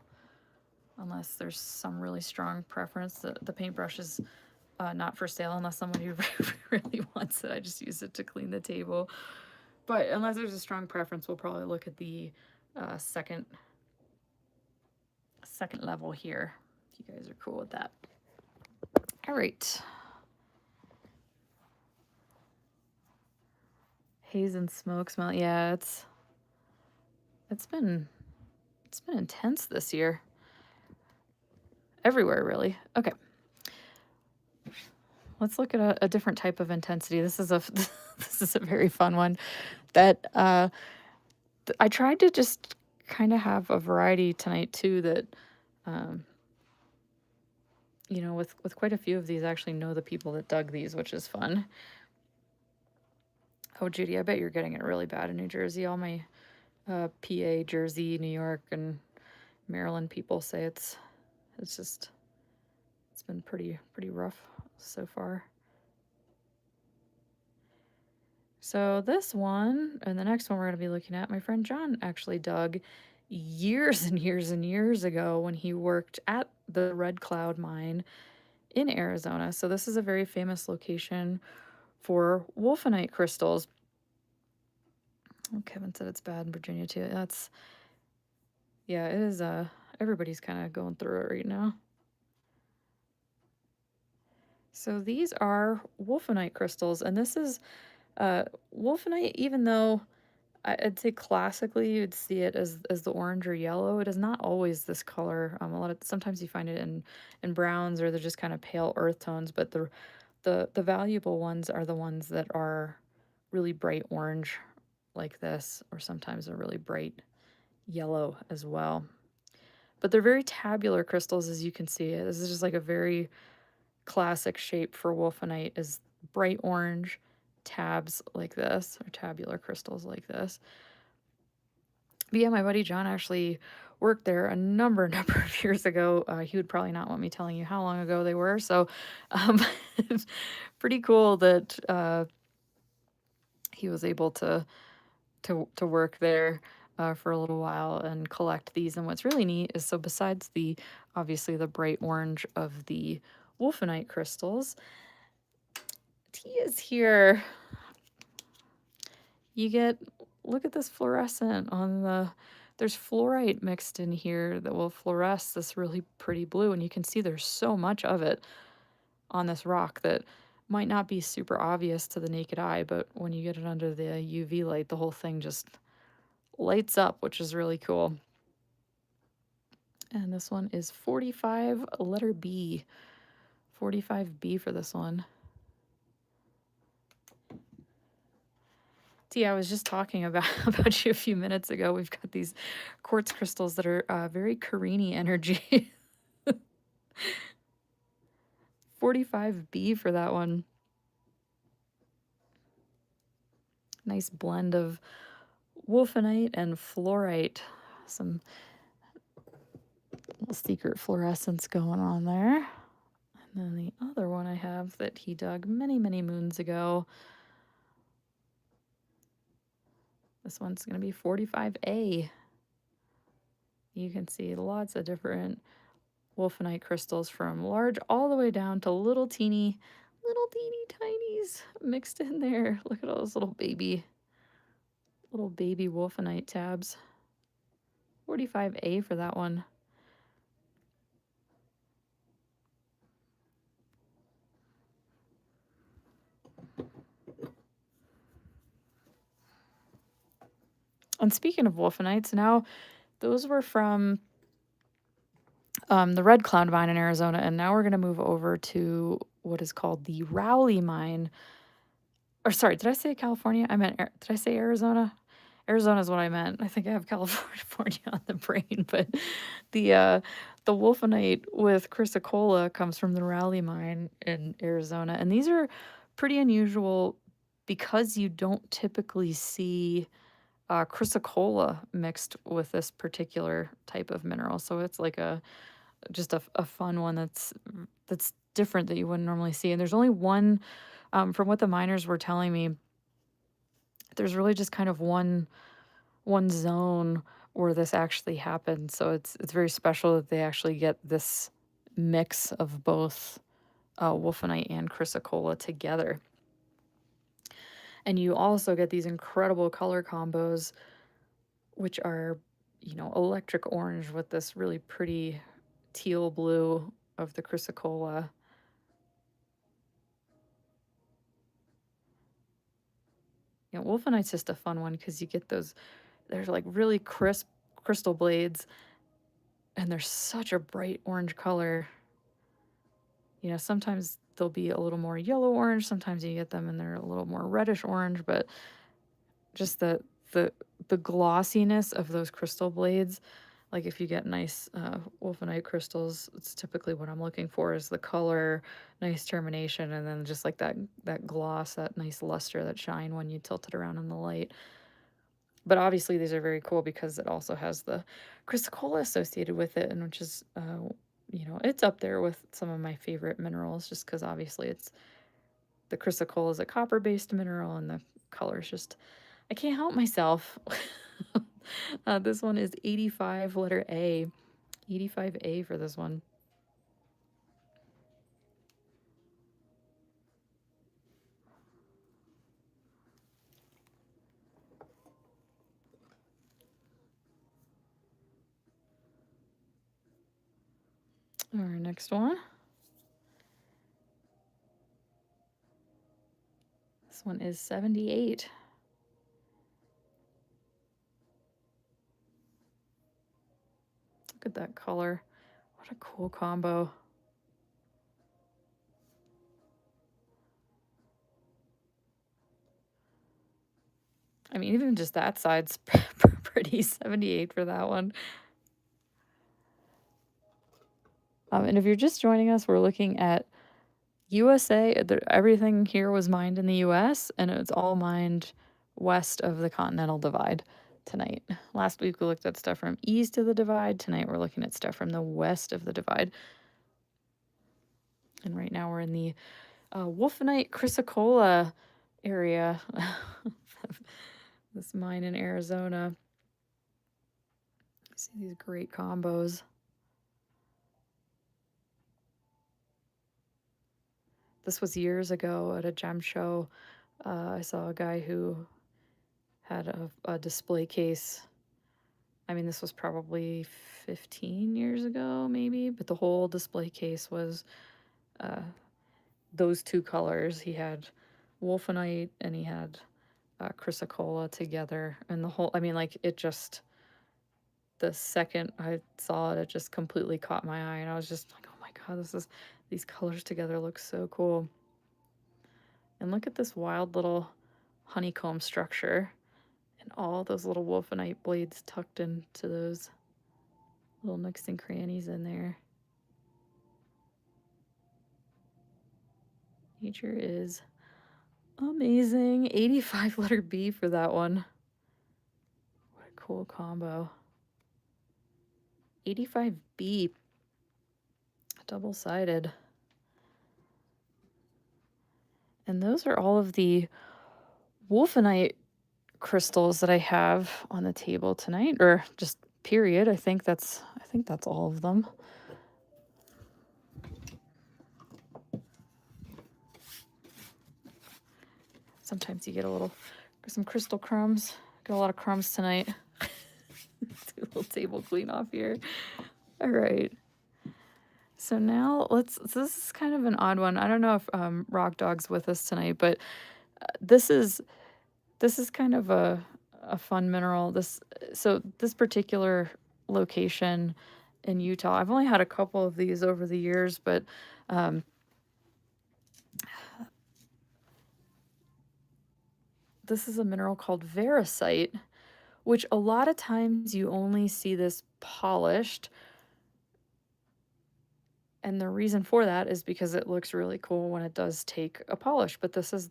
unless there's some really strong preference. The paintbrush is not for sale unless somebody really wants it. I just use it to clean the table. But unless there's a strong preference, we'll probably look at the second level here, if you guys are cool with that. All right. Haze and smoke smell. Yeah, it's been intense this year. Everywhere, really. Okay. Let's look at a different type of intensity. This is a very fun one that I tried to just kind of have a variety tonight too, that you know, with quite a few of these, I actually know the people that dug these, which is fun. Oh, Judy, I bet you're getting it really bad in New Jersey. All my PA, Jersey, New York, and Maryland people say it's been pretty rough so far. So this one and the next one we're going to be looking at, my friend John actually dug years and years and years ago when he worked at the Red Cloud mine in Arizona. So this is a very famous location for wolfenite crystals. Oh, Kevin said it's bad in Virginia too. Yeah, it is. Everybody's kind of going through it right now. So these are wolfenite crystals, and this is wolfenite, even though I'd say classically you'd see it as the orange or yellow. It is not always this color. Sometimes you find it in browns, or they're just kind of pale earth tones. But the valuable ones are the ones that are really bright orange, like this, or sometimes a really bright yellow as well. But they're very tabular crystals, as you can see. This is just like a very classic shape for wolfenite, is bright orange tabs like this, or tabular crystals like this. But yeah, my buddy John actually worked there a number of years ago. He would probably not want me telling you how long ago they were. So it's pretty cool that he was able to work there. for a little while and collect these. And what's really neat is, so besides the obviously the bright orange of the wolfenite crystals, Tia's here. You get, look at this fluorescent on the, there's fluorite mixed in here that will fluoresce this really pretty blue, and you can see there's so much of it on this rock that might not be super obvious to the naked eye, but when you get it under the UV light, the whole thing just lights up, which is really cool. And this one is 45, letter B. 45B for this one. Tia, I was just talking about you a few minutes ago. We've got these quartz crystals that are very Carini energy. 45B for that one. Nice blend of wolfenite and fluorite. Some little secret fluorescence going on there. And then the other one I have that he dug many, many moons ago. This one's going to be 45A. You can see lots of different wolfenite crystals from large all the way down to little teeny tinies mixed in there. Look at all those little baby wolfenite tabs. 45A for that one. And speaking of wolfenites, now those were from the Red Cloud mine in Arizona, and now we're going to move over to what is called the Rowley mine. Or sorry, did I say California? I meant, did I say Arizona? Arizona is what I meant. I think I have California on the brain, but the wolfenite with chrysocolla comes from the Rowley mine in Arizona, and these are pretty unusual because you don't typically see chrysocolla mixed with this particular type of mineral. So it's like just a fun one that's different that you wouldn't normally see. And there's only one, from what the miners were telling me, there's really just kind of one zone where this actually happens. So it's very special that they actually get this mix of both wolfenite and chrysocolla together. And you also get these incredible color combos, which are, electric orange with this really pretty teal blue of the chrysocolla. Wolfenite's just a fun one because you get those, there's like really crisp crystal blades, and they're such a bright orange color. Sometimes they'll be a little more yellow orange, sometimes you get them and they're a little more reddish orange, but just the glossiness of those crystal blades, like if you get nice wolfenite crystals, it's typically what I'm looking for, is the color, nice termination, and then just like that gloss, that nice luster, that shine when you tilt it around in the light. But obviously these are very cool because it also has the chrysocolla associated with it, and which is it's up there with some of my favorite minerals, just because obviously it's, the chrysocolla is a copper-based mineral, and the color is just, I can't help myself. This one is 85, letter A. 85A for this one. Our next one. This one is 78. Look at that color. What a cool combo. I mean, even just that side's pretty. 78 for that one. And if you're just joining us, we're looking at USA. Everything here was mined in the US, and it's all mined west of the Continental Divide tonight. Last week we looked at stuff from east of the divide. Tonight we're looking at stuff from the west of the divide. And right now we're in the wolfenite chrysocolla area. This mine in Arizona. See these great combos. This was years ago at a gem show. I saw a guy who had a display case. I mean, this was probably 15 years ago, maybe, but the whole display case was those two colors. He had Wolfenite and he had Chrysocolla together. And the whole, I mean, like, it just, the second I saw it, it just completely caught my eye. And I was just like, oh my God, these colors together look so cool. And look at this wild little honeycomb structure and all those little Wolfenite blades tucked into those little nooks and crannies in there. Nature is amazing. 85 letter B for that one. What a cool combo. 85B, double-sided. And those are all of the Wolfenite crystals that I have on the table tonight, or just period. I think that's all of them. Sometimes you get some crystal crumbs. Got a lot of crumbs tonight. Do a little table clean off here. All right. So now this is kind of an odd one. I don't know if Rock Dog's with us tonight, but this is kind of a fun mineral. This particular location in Utah. I've only had a couple of these over the years, but this is a mineral called veracite, which a lot of times you only see this polished. And the reason for that is because it looks really cool when it does take a polish. But this is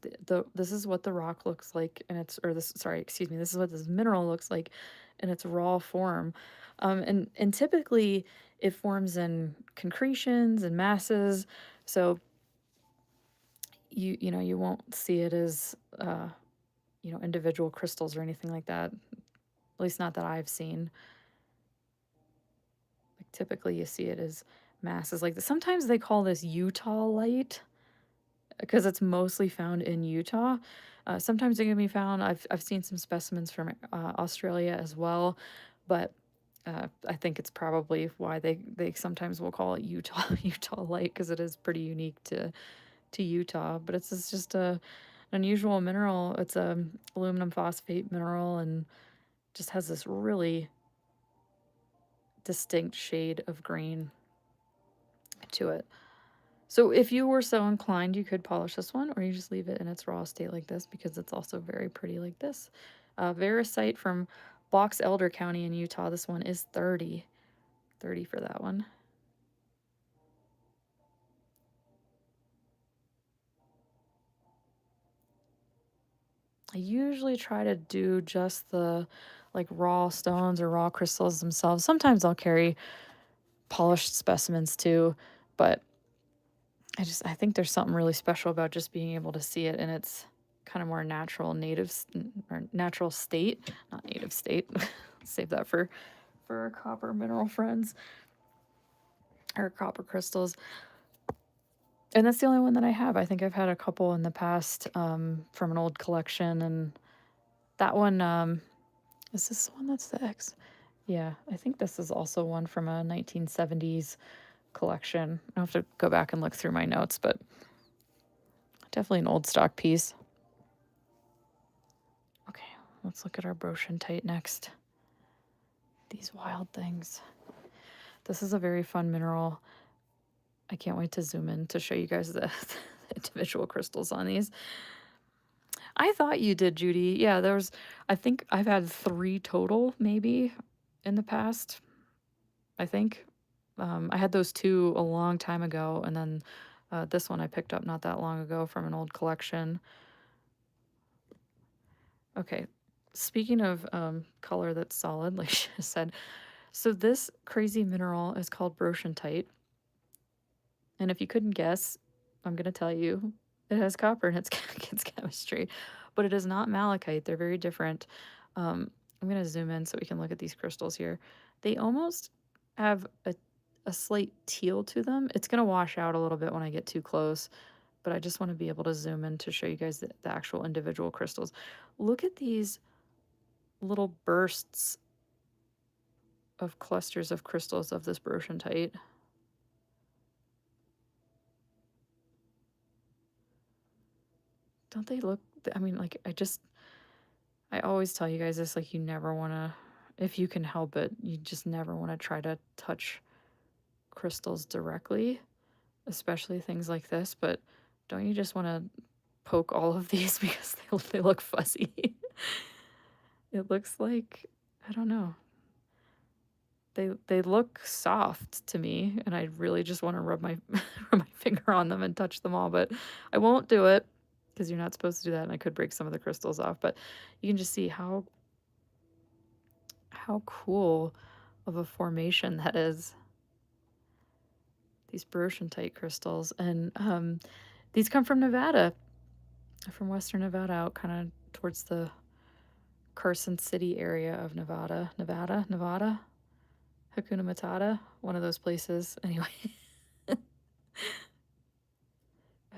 this is what the rock looks like, and this is what this mineral looks like in its raw form. And typically it forms in concretions and masses. So you won't see it as individual crystals or anything like that. At least not that I've seen. Like typically you see it as masses like this. Sometimes they call this Utah light because it's mostly found in Utah. Sometimes it can be found. I've seen some specimens from Australia as well, but I think it's probably why they sometimes will call it Utah light, because it is pretty unique to Utah. But it's just an unusual mineral. It's a aluminum phosphate mineral and just has this really distinct shade of green to it. So if you were so inclined, you could polish this one, or you just leave it in its raw state like this, because it's also very pretty like this. Veracite from Box Elder County in Utah. This one is 30 for that one. I usually try to do just the raw stones or raw crystals themselves. Sometimes I'll carry polished specimens too, but I think there's something really special about just being able to see it in its kind of more natural natural state, not native state. Save that for our copper mineral friends, or copper crystals. And that's the only one that I have. I think I've had a couple in the past from an old collection, and that one is this the one that's the X? Yeah, I think this is also one from a 1970s collection. I'll have to go back and look through my notes, but definitely an old stock piece. Okay, let's look at our brochantite next. These wild things. This is a very fun mineral. I can't wait to zoom in to show you guys the individual crystals on these. I thought you did, Judy. Yeah, I think I've had 3 total, maybe, in the past. I think. I had those 2 a long time ago, and then this one I picked up not that long ago from an old collection. Okay, speaking of color that's solid, like she said, so this crazy mineral is called brochantite. And if you couldn't guess, I'm going to tell you, it has copper in its chemistry, but it is not malachite. They're very different. I'm going to zoom in so we can look at these crystals here. They almost have a slight teal to them. It's going to wash out a little bit when I get too close, but I just want to be able to zoom in to show you guys the actual individual crystals. Look at these little bursts of clusters of crystals of this brochantite. Don't they look, I mean, like, I always tell you guys this, like, you never want to, if you can help it, you just never want to try to touch crystals directly, especially things like this, but don't you just want to poke all of these because they look fuzzy? It looks like, I don't know. They look soft to me, and I really just want to rub my rub my finger on them and touch them all, but I won't do it because you're not supposed to do that, and I could break some of the crystals off. But you can just see how cool of a formation that is. These brochantite crystals, and these come from Nevada, from Western Nevada, out kind of towards the Carson City area of Nevada. Hakuna Matata, one of those places. Anyway,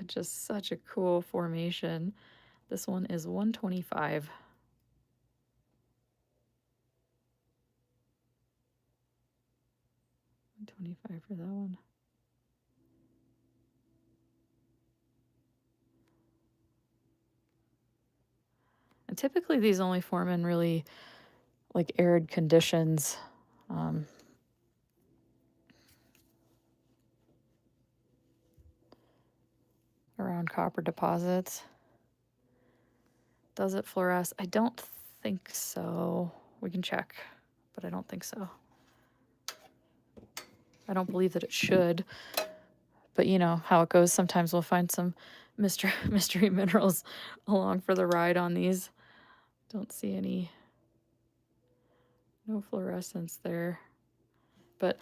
just such a cool formation. This one is 125. 125 for that one. And typically these only form in really like arid conditions. Around copper deposits. Does it fluoresce? I don't think so. We can check, but I don't think so. I don't believe that it should, but you know how it goes. Sometimes we'll find some mystery minerals along for the ride on these. Don't see no fluorescence there. But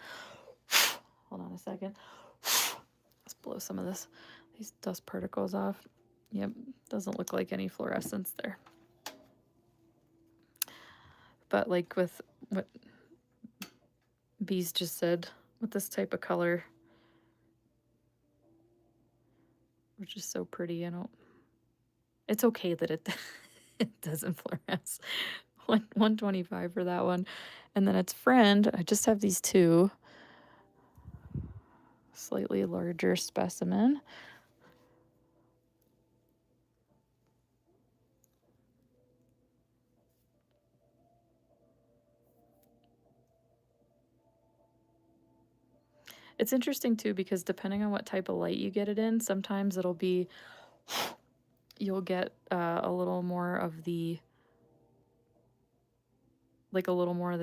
hold on a second. Let's blow some of these dust particles off. Yep, doesn't look like any fluorescence there. But like with what Bees just said, with this type of color, which is so pretty, it's okay that it it doesn't fluoresce. 125 for that one. And then its friend, I just have these two. Slightly larger specimen. It's interesting too because depending on what type of light you get it in, sometimes you'll get a little more of the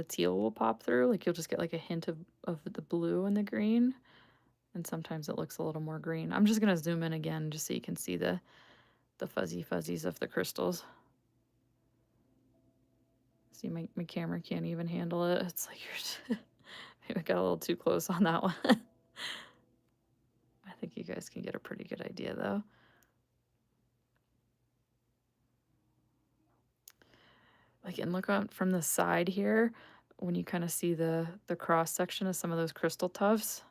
teal will pop through. Like you'll just get like a hint of the blue and the green. And sometimes it looks a little more green. I'm just going to zoom in again just so you can see the fuzzies of the crystals. See, my camera can't even handle it. It's like maybe I got a little too close on that one. I think you guys can get a pretty good idea though. Like, and look on from the side here, when you kind of see the cross section of some of those crystal tufts.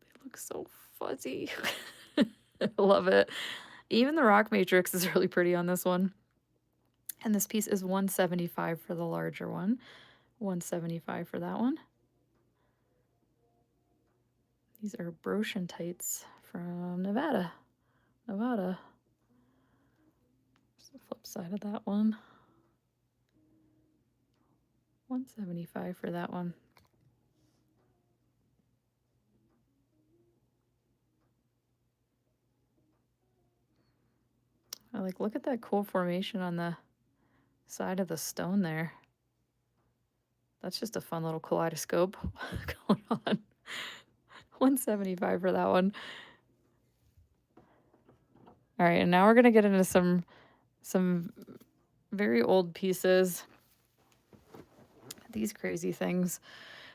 They look so fuzzy. I love it. Even the rock matrix is really pretty on this one. And this piece is 175 for the larger one. 175 for that one. These are brochantite from Nevada. There's the flip side of that one. 175 for that one. Look at that cool formation on the side of the stone there. That's just a fun little kaleidoscope going on. 175 for that one. All right, and now we're going to get into some very old pieces. These crazy things.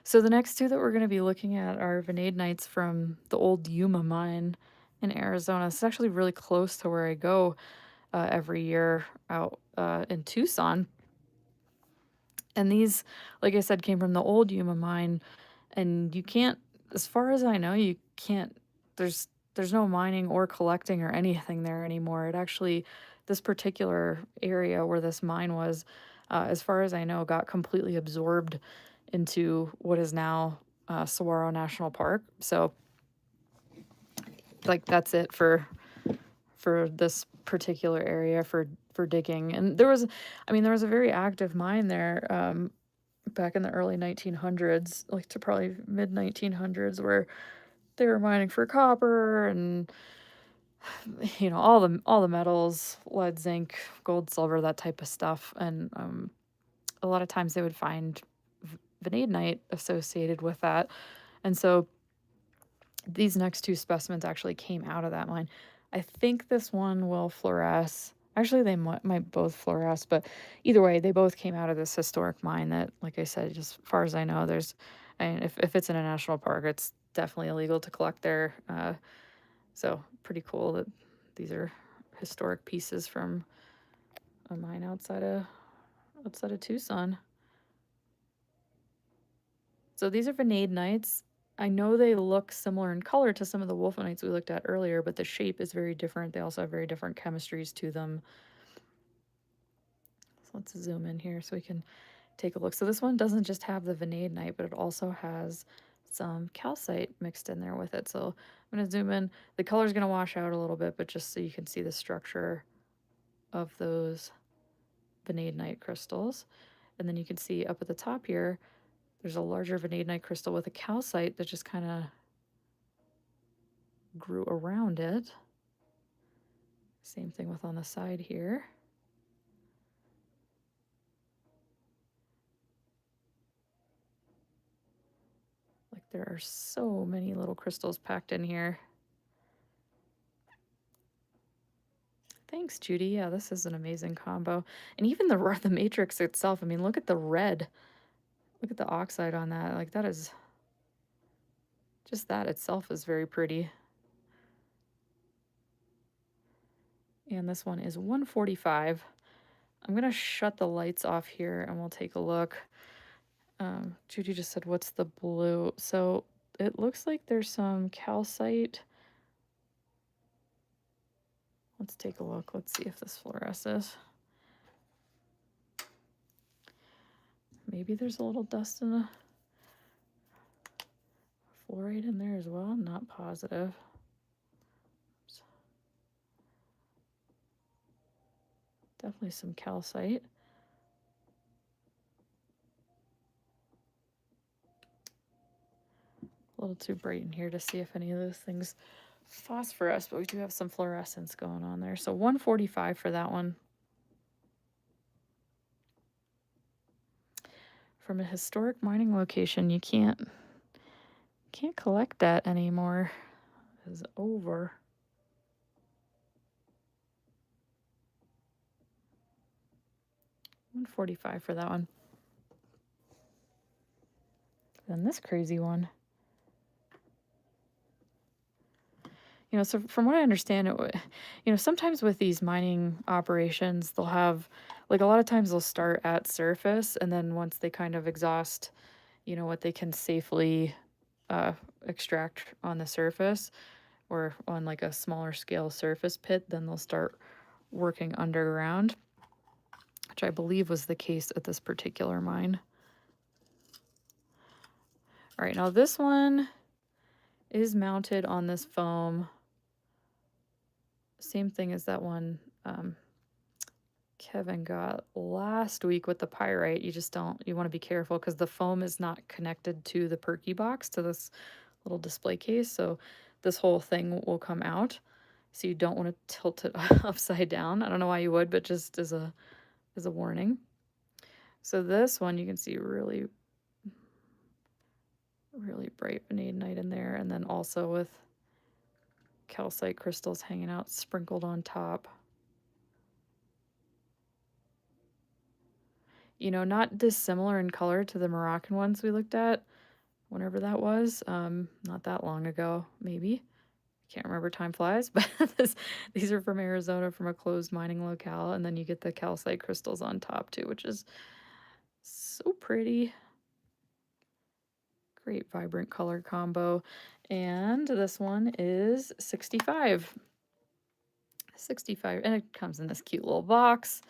So the next two that we're going to be looking at are vanadinites from the old Yuma mine in Arizona. It's actually really close to where I go every year out in Tucson. And these, like I said, came from the old Yuma mine, and you can't, as far as I know, you can't. There's no mining or collecting or anything there anymore. It actually, this particular area where this mine was, as far as I know, got completely absorbed into what is now Saguaro National Park. So, like, that's it for this particular area for digging. And there was, I mean, there was a very active mine there. Back in the early 1900s, like to probably mid 1900s, where they were mining for copper and all the metals, lead, zinc, gold, silver, that type of stuff. And a lot of times they would find vanadinite associated with that. And so these next two specimens actually came out of that mine. I think this one will fluoresce. Actually, they might both fluoresce, but either way, they both came out of this historic mine that, like I said, just as far as I know, and if it's in a national park, it's definitely illegal to collect there. So pretty cool that these are historic pieces from a mine outside of Tucson. So these are vanadinites. I know they look similar in color to some of the wolfenites we looked at earlier, but the shape is very different. They also have very different chemistries to them. So let's zoom in here so we can take a look. So this one doesn't just have the vanadinite, but it also has some calcite mixed in there with it. So I'm going to zoom in. The color's going to wash out a little bit, but just so you can see the structure of those vanadinite crystals. And then you can see up at the top here, there's a larger vanadinite crystal with a calcite that just kind of grew around it. Same thing with on the side here. Like there are so many little crystals packed in here. Thanks, Judy. Yeah, this is an amazing combo. And even the matrix itself, I mean, look at the red. Look at the oxide on that. Like that is, just that itself is very pretty. And this one is 145. I'm going to shut the lights off here and we'll take a look. Judy just said, what's the blue? So it looks like there's some calcite. Let's take a look. Let's see if this fluoresces. Maybe there's a little dust in the fluoride in there as well. I'm not positive. Oops. Definitely some calcite. A little too bright in here to see if any of those things phosphorus, but we do have some fluorescence going on there. So 145 for that one. From a historic mining location, you can't collect that anymore. It's over. $145 for that one. Then this crazy one. So from what I understand, sometimes with these mining operations, they'll have, like a lot of times they'll start at surface, and then once they kind of exhaust, what they can safely extract on the surface or on like a smaller scale surface pit, then they'll start working underground, which I believe was the case at this particular mine. All right, now this one is mounted on this foam. Same thing as that one Kevin got last week with the pyrite. You want to be careful because the foam is not connected to the perky box, to this little display case. So this whole thing will come out. So you don't want to tilt it upside down. I don't know why you would, but just as a warning. So this one you can see really, really bright vanadinite in there, and then also with calcite crystals hanging out sprinkled on top. Not dissimilar in color to the Moroccan ones we looked at whenever that was. Not that long ago, maybe. Can't remember, time flies, but these are from Arizona from a closed mining locale, and then you get the calcite crystals on top too, which is so pretty. Great vibrant color combo. And this one is 65. 65, and it comes in this cute little box.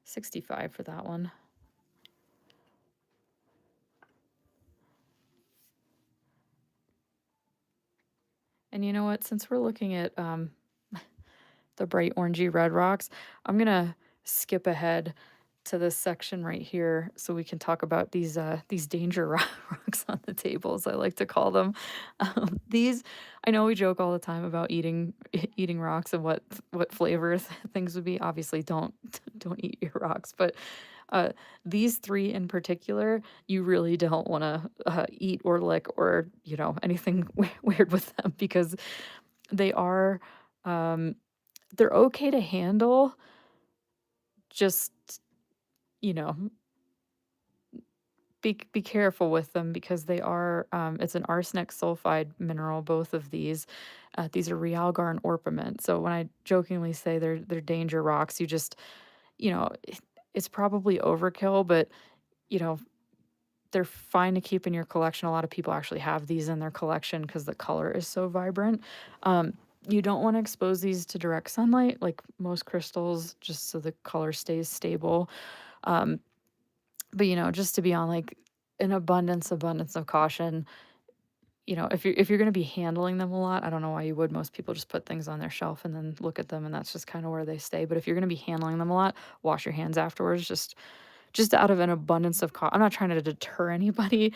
65 for that one. And you know what? Since we're looking at the bright orangey red rocks, I'm gonna skip ahead to this section right here so we can talk about these danger rocks on the tables, I like to call them. These, I know we joke all the time about eating rocks and what flavor things would be. Obviously, don't eat your rocks, but uh, these three in particular, you really don't want to eat or lick or anything weird with them because they are um, they're okay to handle. Just you know, be careful with them because they are it's an arsenic sulfide mineral. Both of these are realgar and orpiment. So when I jokingly say they're danger rocks, you just you know it's probably overkill, but you know they're fine to keep in your collection. A lot of people actually have these in their collection because the color is so vibrant. You don't want to expose these to direct sunlight like most crystals, just so the color stays stable. Um, but just to be on like an abundance of caution. If you're going to be handling them a lot, I don't know why you would. Most people just put things on their shelf and then look at them, and that's just kind of where they stay. But if you're going to be handling them a lot, wash your hands afterwards. Just out of an abundance of caution. I'm not trying to deter anybody,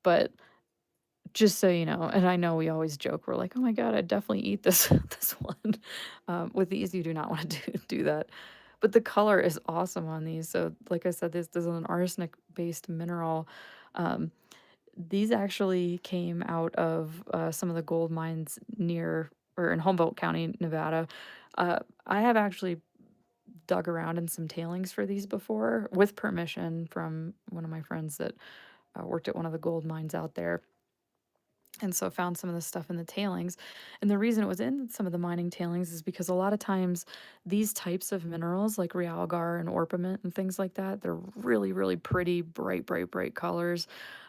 but just so you know, and I know we always joke, we're like, oh my God, I'd definitely eat this this one. With these, you do not want to do that. But the color is awesome on these. So, like I said, this is an arsenic-based mineral. Um, these actually came out of some of the gold mines near or in Humboldt County, Nevada. I have actually dug around in some tailings for these before with permission from one of my friends that worked at one of the gold mines out there. And so found some of the stuff in the tailings. And the reason it was in some of the mining tailings is because a lot of times these types of minerals like realgar and orpiment and things like that, they're really, really pretty, bright, bright, bright colors.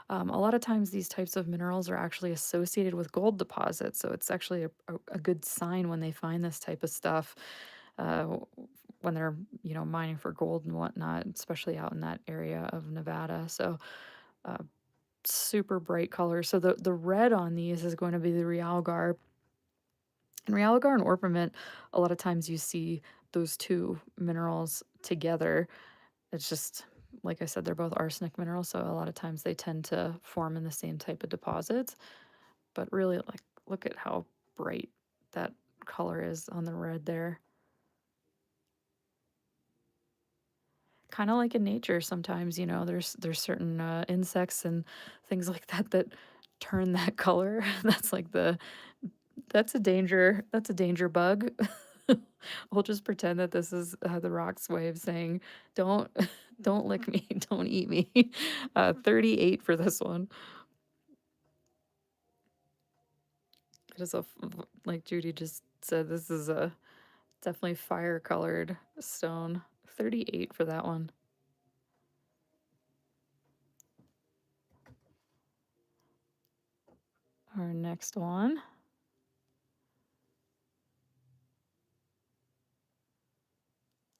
A lot of times these types of minerals are actually associated with gold deposits. So it's actually a good sign when they find this type of stuff uh, when they're, mining for gold and whatnot, especially out in that area of Nevada. So uh, super bright colors. So the red on these is going to be the realgar. And realgar and orpiment, a lot of times you see those two minerals together. It's just like I said, they're both arsenic minerals, so a lot of times they tend to form in the same type of deposits. But really, like, look at how bright that color is on the red there. Kind of like in nature sometimes, there's certain insects and things like that that turn that color. That's a danger bug. We'll just pretend that this is the rock's way of saying, don't don't lick me, don't eat me. 38 for this one. It is like Judy just said, this is a definitely fire colored stone. 38 for that one. Our next one.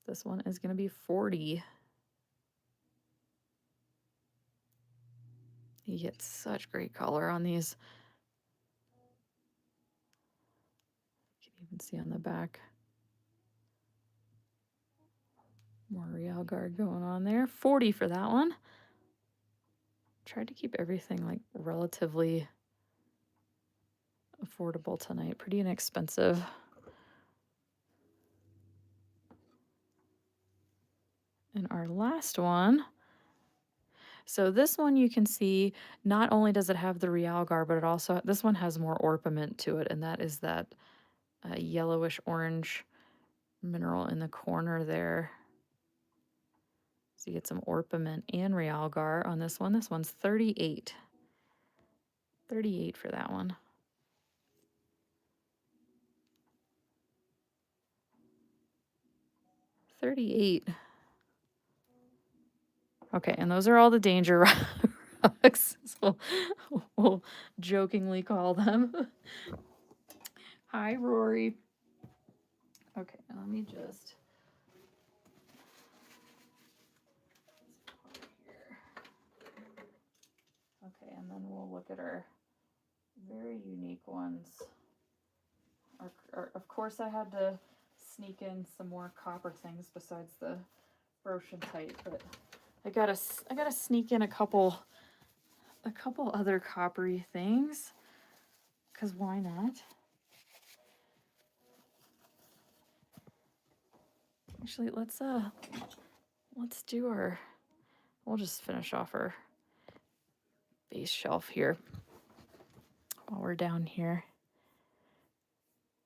This one is going to be 40. You get such great color on these. You can even see on the back. More real guard going on there. 40 for that one. Tried to keep everything like relatively affordable tonight. Pretty inexpensive. And our last one. So this one you can see not only does it have the realgar, but this one has more orpiment to it, and that is that yellowish orange mineral in the corner there. So you get some orpiment and realgar on this one. This one's 38. 38 for that one. 38. Okay, and those are all the danger rocks, so we'll jokingly call them. Hi, Rory. Okay, let me just. Okay, and then we'll look at our very unique ones. Of course, I had to sneak in some more copper things besides the brochantite, but I gotta sneak in a couple other coppery things, because why not? Actually, let's do our. We'll just finish off our base shelf here while we're down here.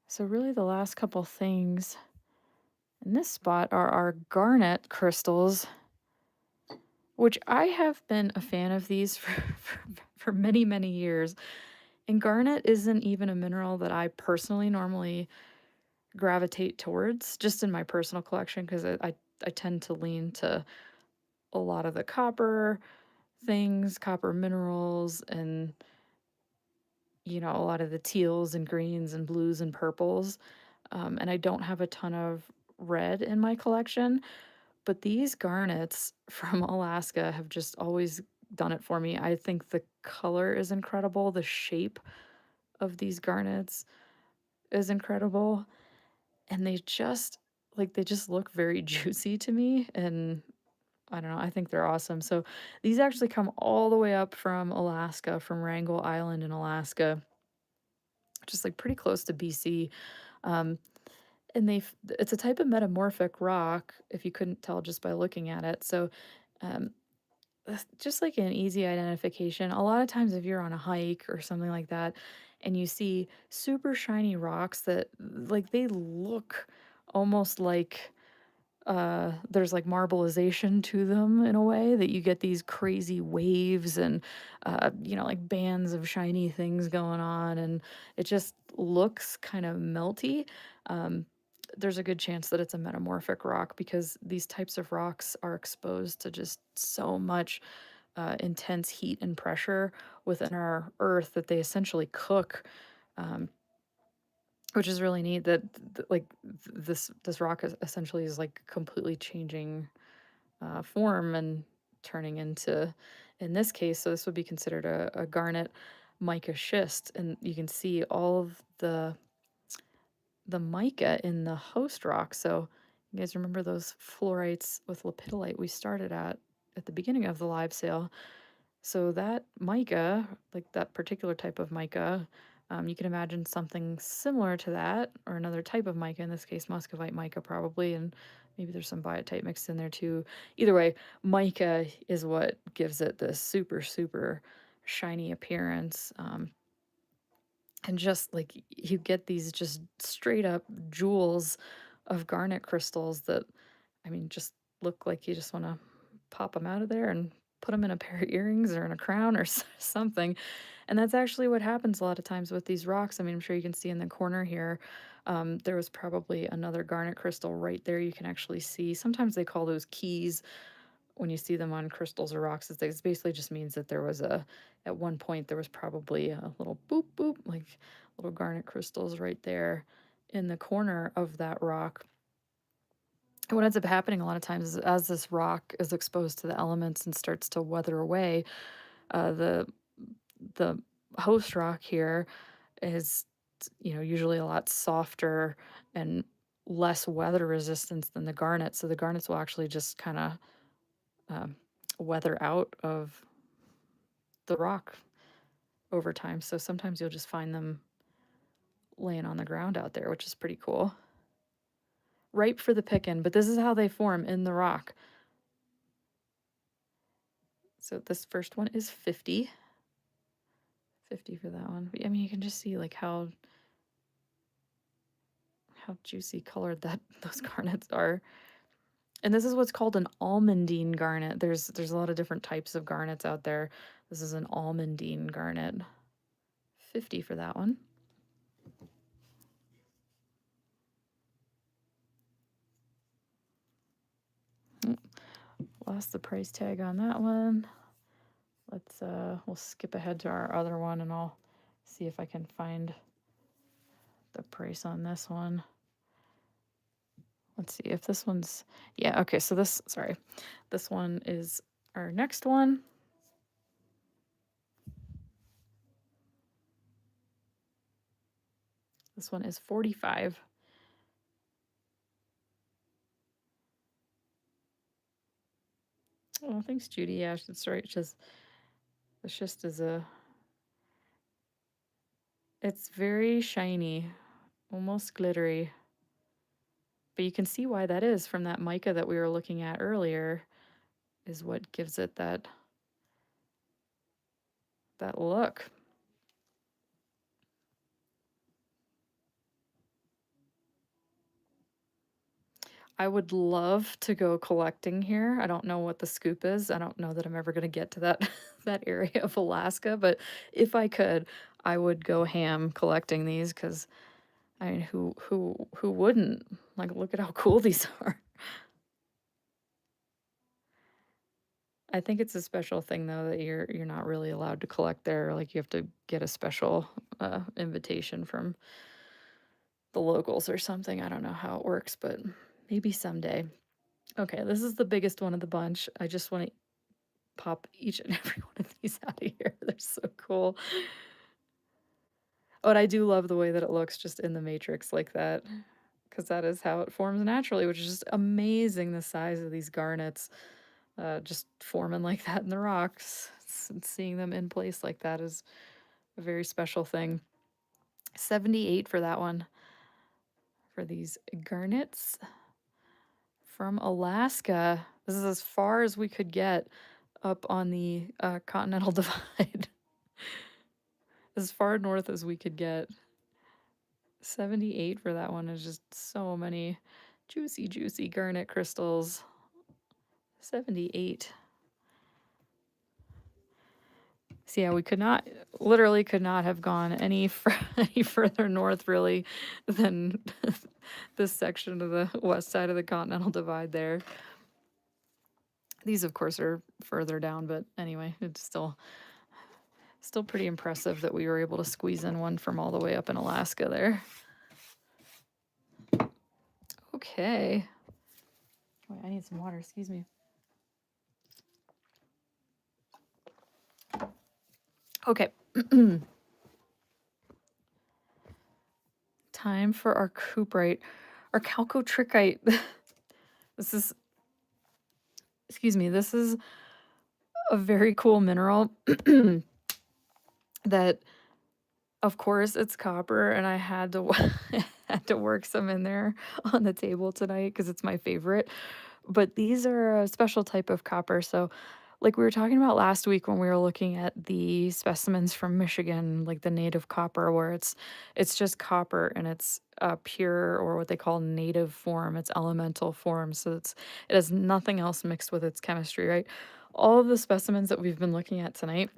So really, the last couple things in this spot are our garnet crystals, which I have been a fan of these for many, many years. And garnet isn't even a mineral that I personally normally gravitate towards, just in my personal collection, because I tend to lean to a lot of the copper things, copper minerals, and a lot of the teals and greens and blues and purples. And I don't have a ton of red in my collection, but these garnets from Alaska have just always done it for me. I think the color is incredible. The shape of these garnets is incredible. And they just look very juicy to me. And I don't know, I think they're awesome. So these actually come all the way up from Alaska, from Wrangell Island in Alaska, just like pretty close to BC. Um, and it's a type of metamorphic rock, if you couldn't tell just by looking at it. So um, just like an easy identification, a lot of times if you're on a hike or something like that and you see super shiny rocks that like they look almost like there's like marbleization to them in a way, that you get these crazy waves and like bands of shiny things going on, and it just looks kind of melty. um, there's a good chance that it's a metamorphic rock, because these types of rocks are exposed to just so much intense heat and pressure within our earth that they essentially cook, um, which is really neat. That this rock essentially is like completely changing form and turning into, in this case, so this would be considered a garnet mica schist, and you can see all of the mica in the host rock. So you guys remember those fluorites with lepidolite we started at the beginning of the live sale? So that mica, like that particular type of mica, you can imagine something similar to that, or another type of mica, in this case muscovite mica probably, and maybe there's some biotite mixed in there too. Either way, mica is what gives it this super, super shiny appearance. And just like you get these just straight up jewels of garnet crystals that, I mean, just look like you just want to pop them out of there and put them in a pair of earrings or in a crown or something. And that's actually what happens a lot of times with these rocks. I mean, I'm sure you can see in the corner here, there was probably another garnet crystal right there. You can actually see, sometimes they call those keys when you see them on crystals or rocks. It basically just means that there was at one point, there was probably a little boop, boop, like little garnet crystals right there in the corner of that rock. And what ends up happening a lot of times is, as this rock is exposed to the elements and starts to weather away, the host rock here is, usually a lot softer and less weather resistance than the garnet. So the garnets will actually just kind of um, weather out of the rock over time. So sometimes you'll just find them laying on the ground out there, which is pretty cool. Ripe for the picking, but this is how they form in the rock. So this first one is 50. 50 for that one. I mean, you can just see like how juicy colored that those garnets are. And this is what's called an almandine garnet. There's a lot of different types of garnets out there. This is an almandine garnet. 50 for that one. Lost the price tag on that one. Let's we'll skip ahead to our other one and I'll see if I can find the price on this one. Let's see if this one's, yeah, okay, so this, sorry, this one is our next one. This one is 45. Oh, thanks, Judy. Yeah, that's right. It's just as it's very shiny, almost glittery. But you can see why that is from that mica that we were looking at earlier, is what gives it that look. I would love to go collecting here. I don't know what the scoop is. I don't know that I'm ever going to get to that that area of Alaska, but if I could, I would go ham collecting these because I mean, who wouldn't? Like, look at how cool these are. I think it's a special thing though that you're not really allowed to collect there. Like you have to get a special invitation from the locals or something. I don't know how it works, but maybe someday. Okay, this is the biggest one of the bunch. I just want to pop each and every one of these out of here. They're so cool. Oh, and I do love the way that it looks just in the matrix like that, because that is how it forms naturally, which is just amazing. The size of these garnets, just forming like that in the rocks. Seeing them in place like that is a very special thing. 78 for that one, for these garnets from Alaska. This is as far as we could get up on the continental divide. As far north as we could get. 78 for that one is just so many juicy, juicy garnet crystals. 78. So yeah, we literally could not have gone any further north really than this section of the west side of the Continental Divide there. These, of course, are further down, but anyway, it's still pretty impressive that we were able to squeeze in one from all the way up in Alaska there. Okay. Wait, I need some water, excuse me. Okay. Time for our cuprite, our chalcotrichite. This is, excuse me, this is a very cool mineral that, of course, it's copper, and I had to had to work some in there on the table tonight because it's my favorite. But these are a special type of copper. So, like we were talking about last week when we were looking at the specimens from Michigan, like the native copper, where it's just copper and it's pure, or what they call native form. It's elemental form. So it has nothing else mixed with its chemistry, right? All of the specimens that we've been looking at tonight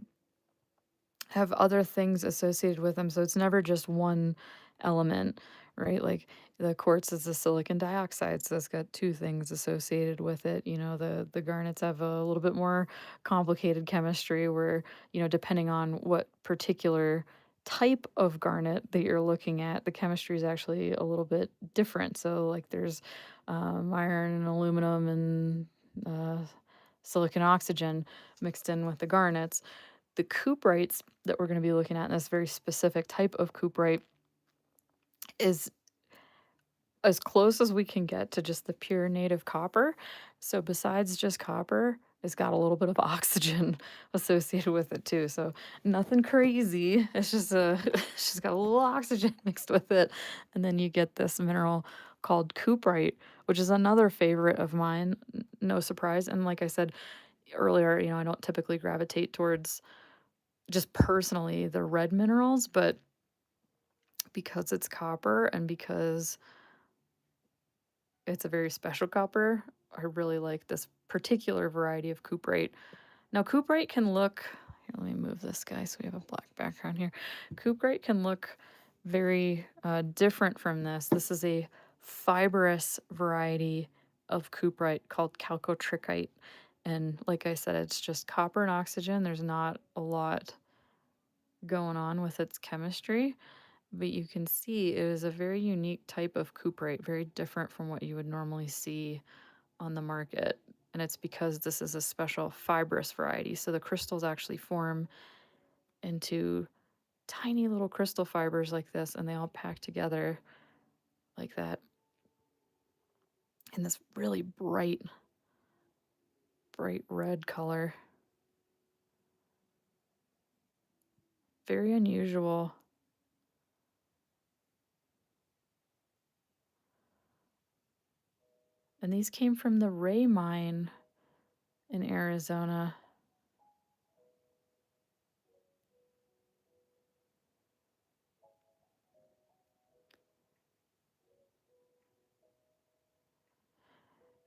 have other things associated with them. So it's never just one element, right? Like the quartz is a silicon dioxide, so it's got two things associated with it. You know, the garnets have a little bit more complicated chemistry where, you know, depending on what particular type of garnet that you're looking at, the chemistry is actually a little bit different. So like there's iron and aluminum and silicon oxygen mixed in with the garnets. The cuprites that we're going to be looking at in this very specific type of cuprite is as close as we can get to just the pure native copper. So besides just copper, it's got a little bit of oxygen associated with it too. So nothing crazy. It's just it's just got a little oxygen mixed with it. And then you get this mineral called cuprite, which is another favorite of mine. No surprise. And like I said earlier, you know, I don't typically gravitate towards just personally the red minerals, but because it's copper and because it's a very special copper, I really like this particular variety of cuprite. Now, cuprite can look, here, let me move this guy so we have a black background here. Cuprite can look very different from this. This is a fibrous variety of cuprite called chalcotrichite. And like I said, it's just copper and oxygen. There's not a lot going on with its chemistry, but you can see it is a very unique type of cuprite, very different from what you would normally see on the market. And it's because this is a special fibrous variety. So the crystals actually form into tiny little crystal fibers like this, and they all pack together like that in this really bright, bright red color. Very unusual. And these came from the Ray mine in Arizona.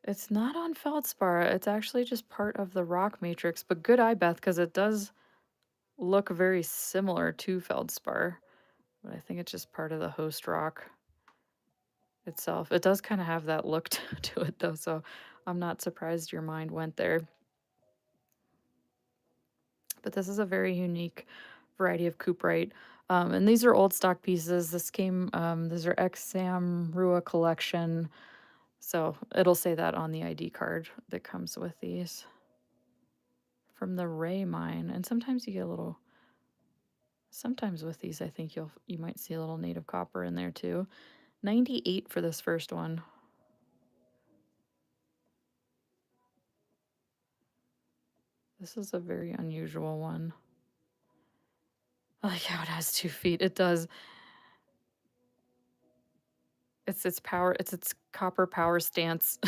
It's not on feldspar. It's actually just part of the rock matrix. But good eye, Beth, because it does look very similar to feldspar. But I think it's just part of the host rock itself. It does kind of have that look to it, though. So I'm not surprised your mind went there. But this is a very unique variety of cuprite. And these are old stock pieces. These are ex-Sam Rua collection. So it'll say that on the ID card that comes with these. From the Ray mine. And sometimes you get sometimes with these, I think you might see a little native copper in there too. 98 for this first one. This is a very unusual one. I like how it has 2 feet. It does. It's its power. It's its copper power stance.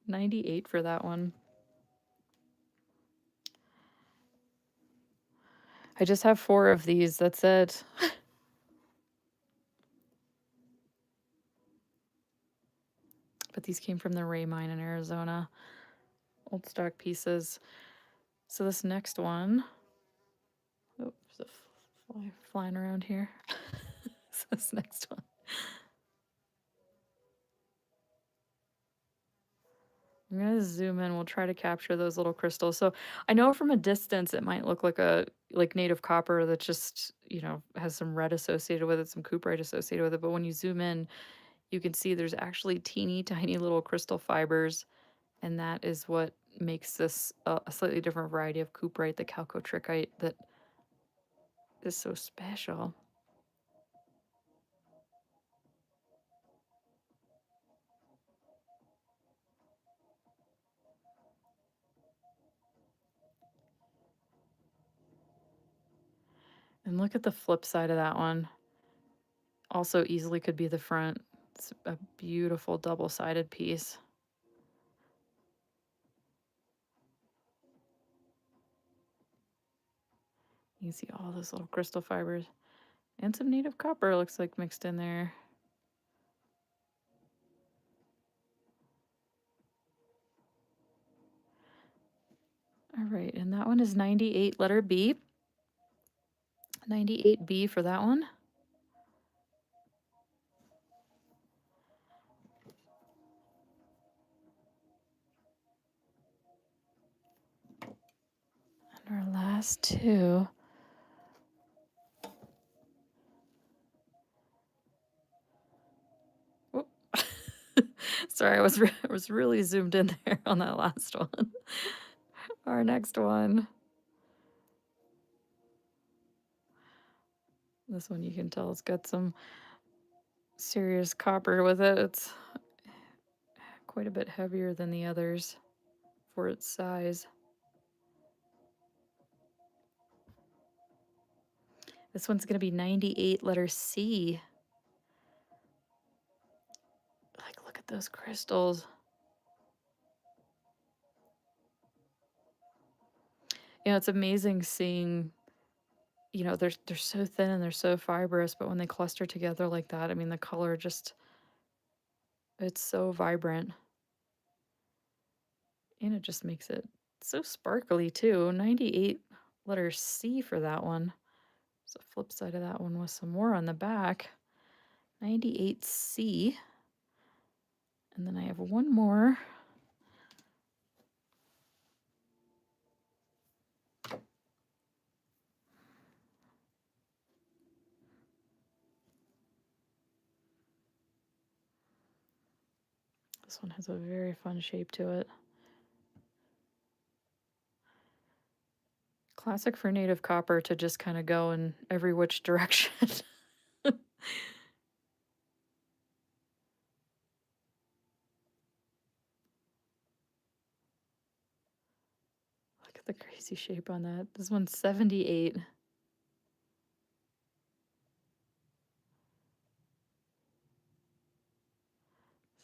98 for that one. I just have 4 of these. That's it. But these came from the Ray mine in Arizona. Old stock pieces. So this next one. Oh, there's a fly flying around here. So this next one. I'm gonna zoom in. We'll try to capture those little crystals. So I know from a distance it might look like native copper that just, has some red associated with it, some cuprite associated with it. But when you zoom in, you can see there's actually teeny tiny little crystal fibers, and that is what makes this a slightly different variety of cuprite, the chalcotrichite, that is so special. And look at the flip side of that one. Also easily could be the front. It's a beautiful double-sided piece. You can see all those little crystal fibers. And some native copper looks like mixed in there. All right, and that one is 98, letter B. 98B for that one. And our last 2. Whoop. Sorry, I was really zoomed in there on that last one. Our next one. This one you can tell it's got some serious copper with it. It's quite a bit heavier than the others for its size. This one's going to be 98, letter C. Like, look at those crystals. It's amazing seeing, they're so thin and they're so fibrous, but when they cluster together like that, I mean, the color just, it's so vibrant. And it just makes it so sparkly too. 98, letter C for that one. So flip side of that one with some more on the back. 98C. And then I have one more. This one has a very fun shape to it. Classic for native copper to just kind of go in every which direction. Look at the crazy shape on that. This one's 78.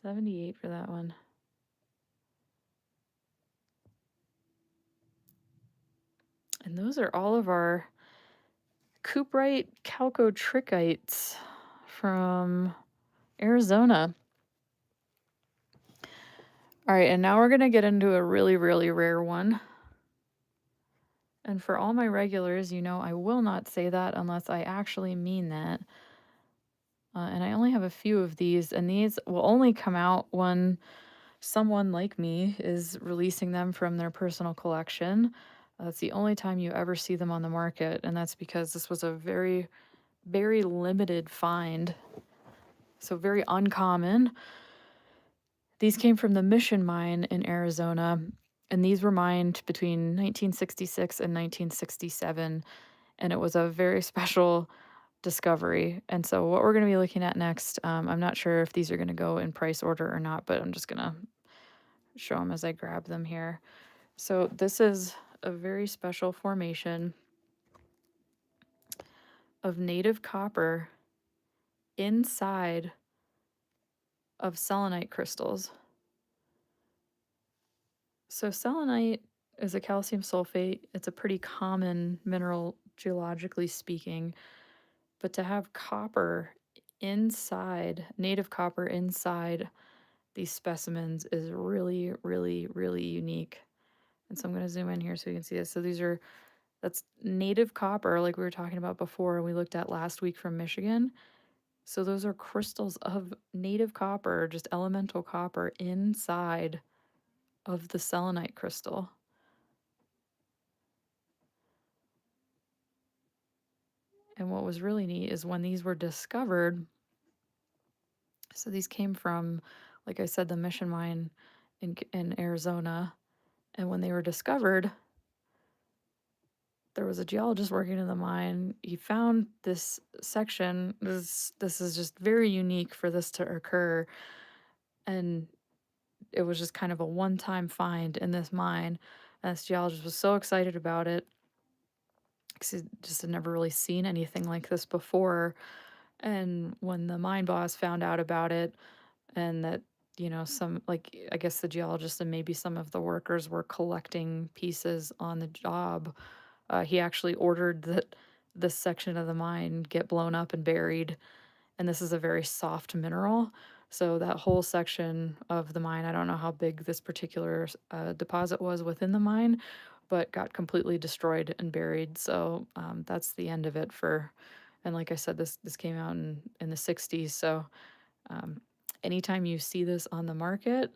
78 for that one. And those are all of our Cooperite chalcotrickites from Arizona. All right, and now we're going to get into a really, really rare one. And for all my regulars, you know I will not say that unless I actually mean that. And I only have a few of these, and these will only come out when someone like me is releasing them from their personal collection. That's the only time you ever see them on the market, and that's because this was a very, very limited find. So very uncommon. These came from the Mission Mine in Arizona, and these were mined between 1966 and 1967, and it was a very special discovery. And so what we're going to be looking at next, I'm not sure if these are going to go in price order or not, but I'm just going to show them as I grab them here. So this is a very special formation of native copper inside of selenite crystals. So selenite is a calcium sulfate. It's a pretty common mineral geologically speaking, but to have copper inside, native copper inside these specimens is really, really, really unique. And so I'm going to zoom in here so you can see this. So that's native copper, like we were talking about before, and we looked at last week from Michigan. So those are crystals of native copper, just elemental copper inside of the selenite crystal. And what was really neat is when these were discovered, so these came from, like I said, the Mission Mine in Arizona. And when they were discovered, there was a geologist working in the mine. He found this section. This is just very unique for this to occur. And it was just kind of a one-time find in this mine. And this geologist was so excited about it because he just had never really seen anything like this before. And when the mine boss found out about it, and that, you know, some, like, I guess the geologist and maybe some of the workers were collecting pieces on the job, he actually ordered that this section of the mine get blown up and buried. And this is a very soft mineral. So that whole section of the mine, I don't know how big this particular deposit was within the mine, but got completely destroyed and buried. So that's the end of it for, and like I said, this came out in the 60s. So um, anytime you see this on the market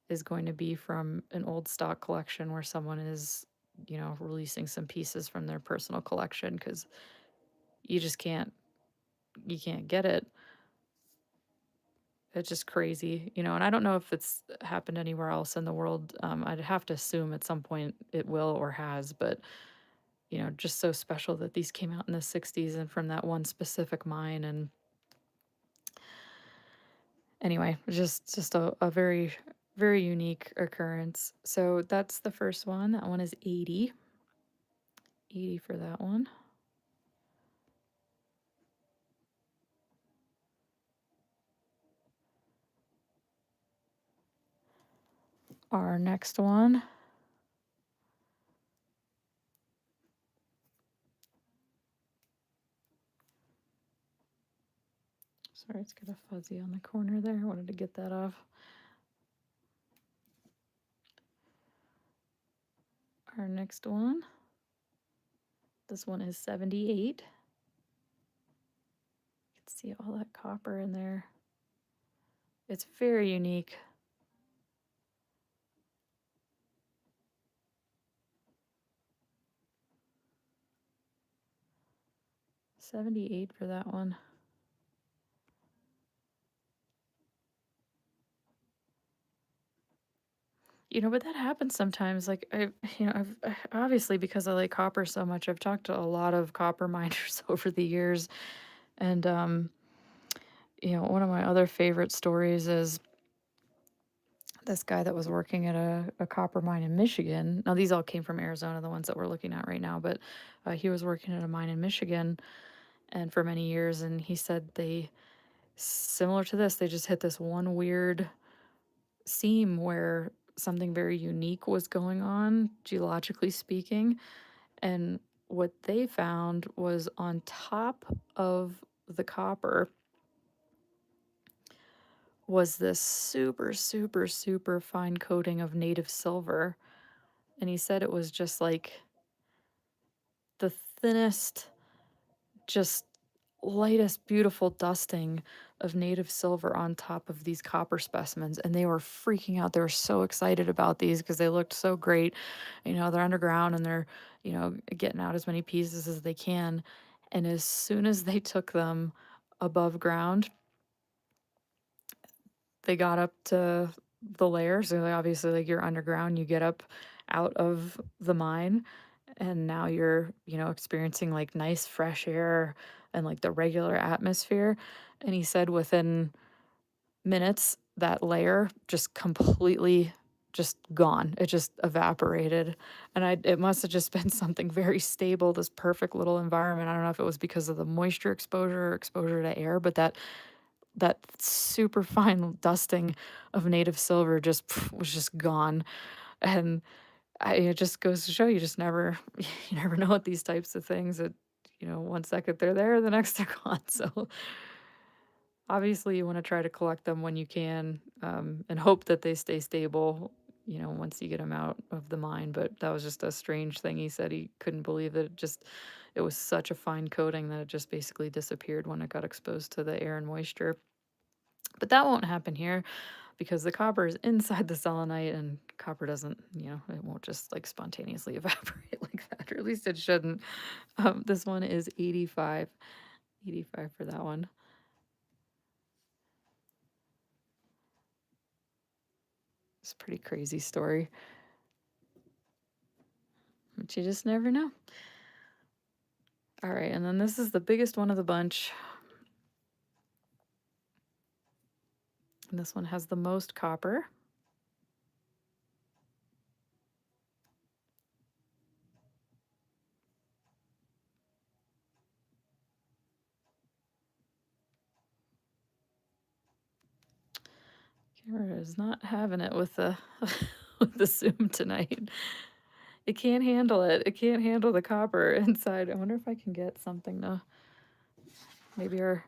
is going to be from an old stock collection where someone is, you know, releasing some pieces from their personal collection, because you just can't get it. It's just crazy, you know, and I don't know if it's happened anywhere else in the world. I'd have to assume at some point it will or has, but, you know, just so special that these came out in the 60s and from that one specific mine. And anyway, just a very, very unique occurrence. So that's the first one. That one is 80. 80 for that one. Our next one. Sorry, it's got a fuzzy on the corner there. I wanted to get that off. Our next one. This one is 78. You can see all that copper in there. It's very unique. $78 for that one. But that happens sometimes. Like obviously because I like copper so much, I've talked to a lot of copper miners over the years, and one of my other favorite stories is this guy that was working at a copper mine in Michigan. Now these all came from Arizona, the ones that we're looking at right now, but he was working at a mine in Michigan, and for many years, and he said they similar to this, they just hit this one weird seam where something very unique was going on, geologically speaking. And what they found was on top of the copper was this super, super, super fine coating of native silver. And he said it was just like the thinnest, just lightest, beautiful dusting of native silver on top of these copper specimens. And they were freaking out. They were so excited about these because they looked so great. They're underground and they're, getting out as many pieces as they can. And as soon as they took them above ground, they got up to the layers. So obviously, like you're underground, you get up out of the mine, and now you're, experiencing like nice fresh air and like the regular atmosphere. And he said within minutes, that layer just completely just gone. It just evaporated. And it must have just been something very stable, this perfect little environment. I don't know if it was because of the moisture exposure or exposure to air, but that super fine dusting of native silver just was just gone. And it just goes to show you just never you never know with these types of things that, one second they're there, the next they're gone. So obviously you want to try to collect them when you can, and hope that they stay stable, once you get them out of the mine. But that was just a strange thing. He said he couldn't believe that it was such a fine coating that it just basically disappeared when it got exposed to the air and moisture. But that won't happen here because the copper is inside the selenite, and copper doesn't, it won't just like spontaneously evaporate like that, or at least it shouldn't. This one is 85, 85 for that one. It's a pretty crazy story, but you just never know. All right, and then this is the biggest one of the bunch. And this one has the most copper. Camera is not having it with the with the zoom tonight. It can't handle it. It can't handle the copper inside. I wonder if I can get something to maybe there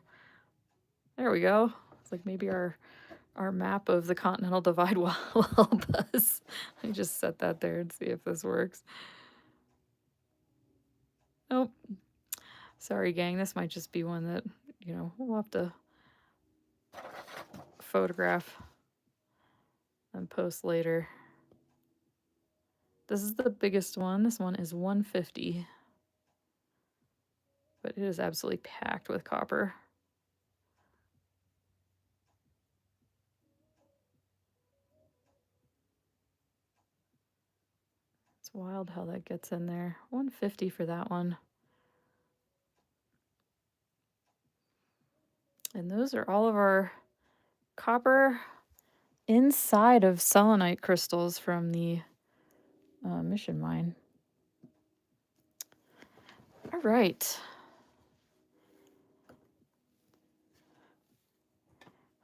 we go. It's like maybe our map of the continental divide will help us. I just set that there and see if this works. Nope. Sorry, gang. This might just be one that, we'll have to photograph and post later. This is the biggest one. This one is 150. But it is absolutely packed with copper. It's wild how that gets in there. 150 for that one. And those are all of our copper inside of selenite crystals from the Mission Mine. All right.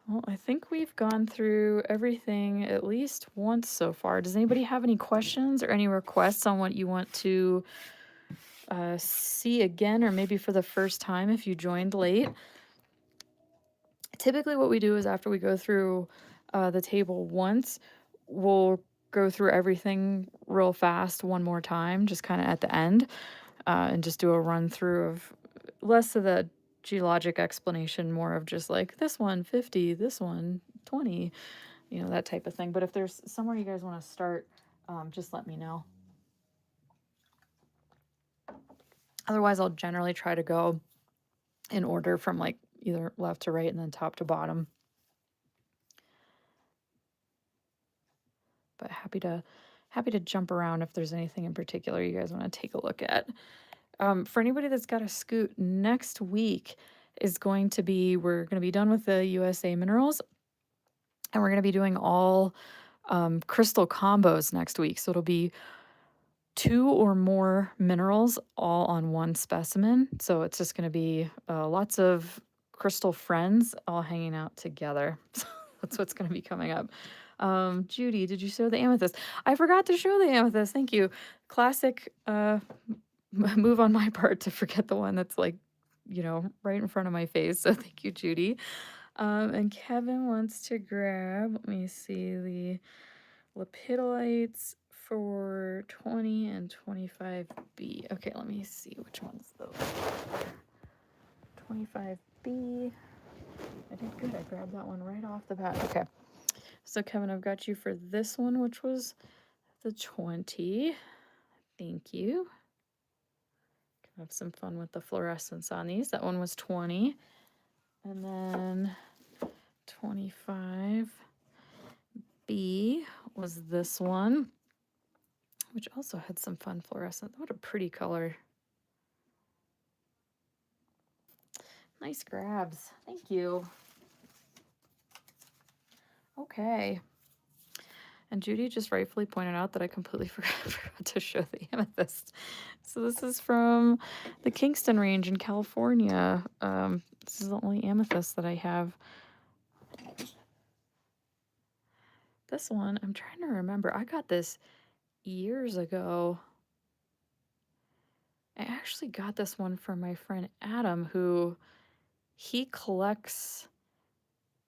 Well, I think we've gone through everything at least once so far. Does anybody have any questions or any requests on what you want to see again, or maybe for the first time if you joined late? Typically what we do is after we go through the table once, we'll go through everything real fast one more time, just kind of at the end, and just do a run through of less of the geologic explanation, more of just like this one 50, this one 20, that type of thing. But if there's somewhere you guys want to start, just let me know. Otherwise, I'll generally try to go in order from like either left to right and then top to bottom. but happy to jump around if there's anything in particular you guys want to take a look at. For anybody that's got a scoot, next week is going to be we're going to be done with the USA minerals, and we're going to be doing all crystal combos next week. So it'll be 2 or more minerals all on one specimen. So it's just going to be lots of crystal friends all hanging out together. So that's what's going to be coming up. Judy, did you show the amethyst? I forgot to show the amethyst. Thank you. Classic move on my part to forget the one that's like, right in front of my face. So thank you, Judy. And Kevin wants to grab, let me see, the lepidolites for 20 and 25B. Okay, let me see which one's those. 25B. I did good. I grabbed that one right off the bat. Okay. So Kevin, I've got you for this one, which was the 20. Thank you. Have some fun with the fluorescence on these. That one was 20. And then 25B was this one, which also had some fun fluorescence. What a pretty color. Nice grabs. Thank you. Okay. And Judy just rightfully pointed out that I completely forgot to show the amethyst. So this is from the Kingston Range in California. This is the only amethyst that I have. This one, I'm trying to remember. I got this years ago. I actually got this one from my friend Adam, who he collects.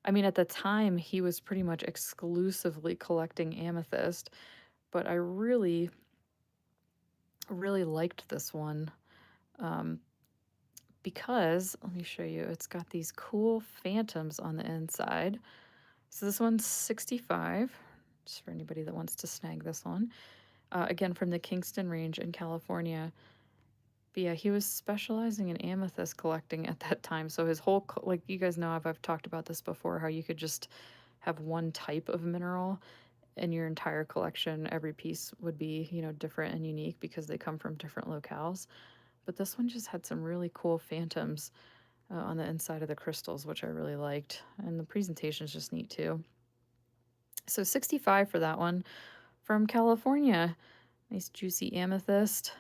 I mean, at the time, he was pretty much exclusively collecting amethyst, but I really, really liked this one because, let me show you, it's got these cool phantoms on the inside. So this one's 65, just for anybody that wants to snag this one. Again, from the Kingston Range in California. But yeah, he was specializing in amethyst collecting at that time. So his whole, like you guys know, I've talked about this before, how you could just have one type of mineral in your entire collection. Every piece would be, different and unique because they come from different locales. But this one just had some really cool phantoms on the inside of the crystals, which I really liked. And the presentation is just neat too. So 65 for that one from California. Nice juicy amethyst.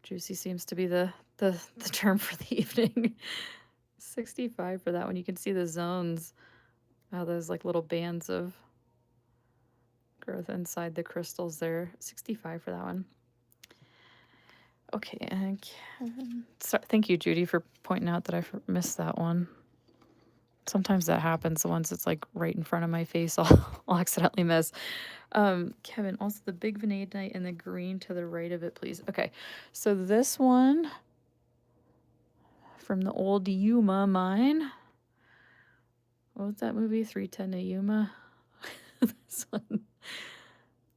Juicy seems to be the term for the evening. 65 for that one. You can see the zones, how those like little bands of growth inside the crystals there. 65 for that one. Okay, and Kevin. Thank you, Judy, for pointing out that I missed that one. Sometimes that happens. The ones that's like right in front of my face, I'll accidentally miss. Kevin, also the big vanadinite and the green to the right of it, please. Okay, so this one from the old Yuma mine. What was that movie? 310 to Yuma.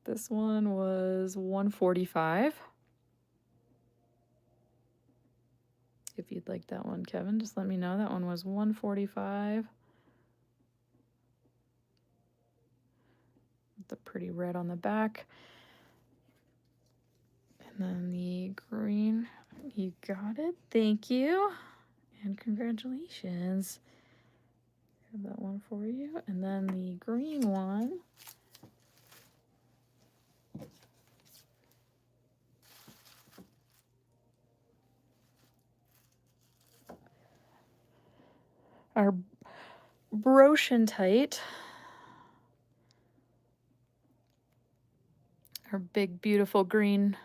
This one was 145. If you'd like that one, Kevin, just let me know. That one was 145. The pretty red on the back. And then the green. You got it. Thank you. And congratulations. Have that one for you. And then the green one. Our brochantite. Our big, beautiful green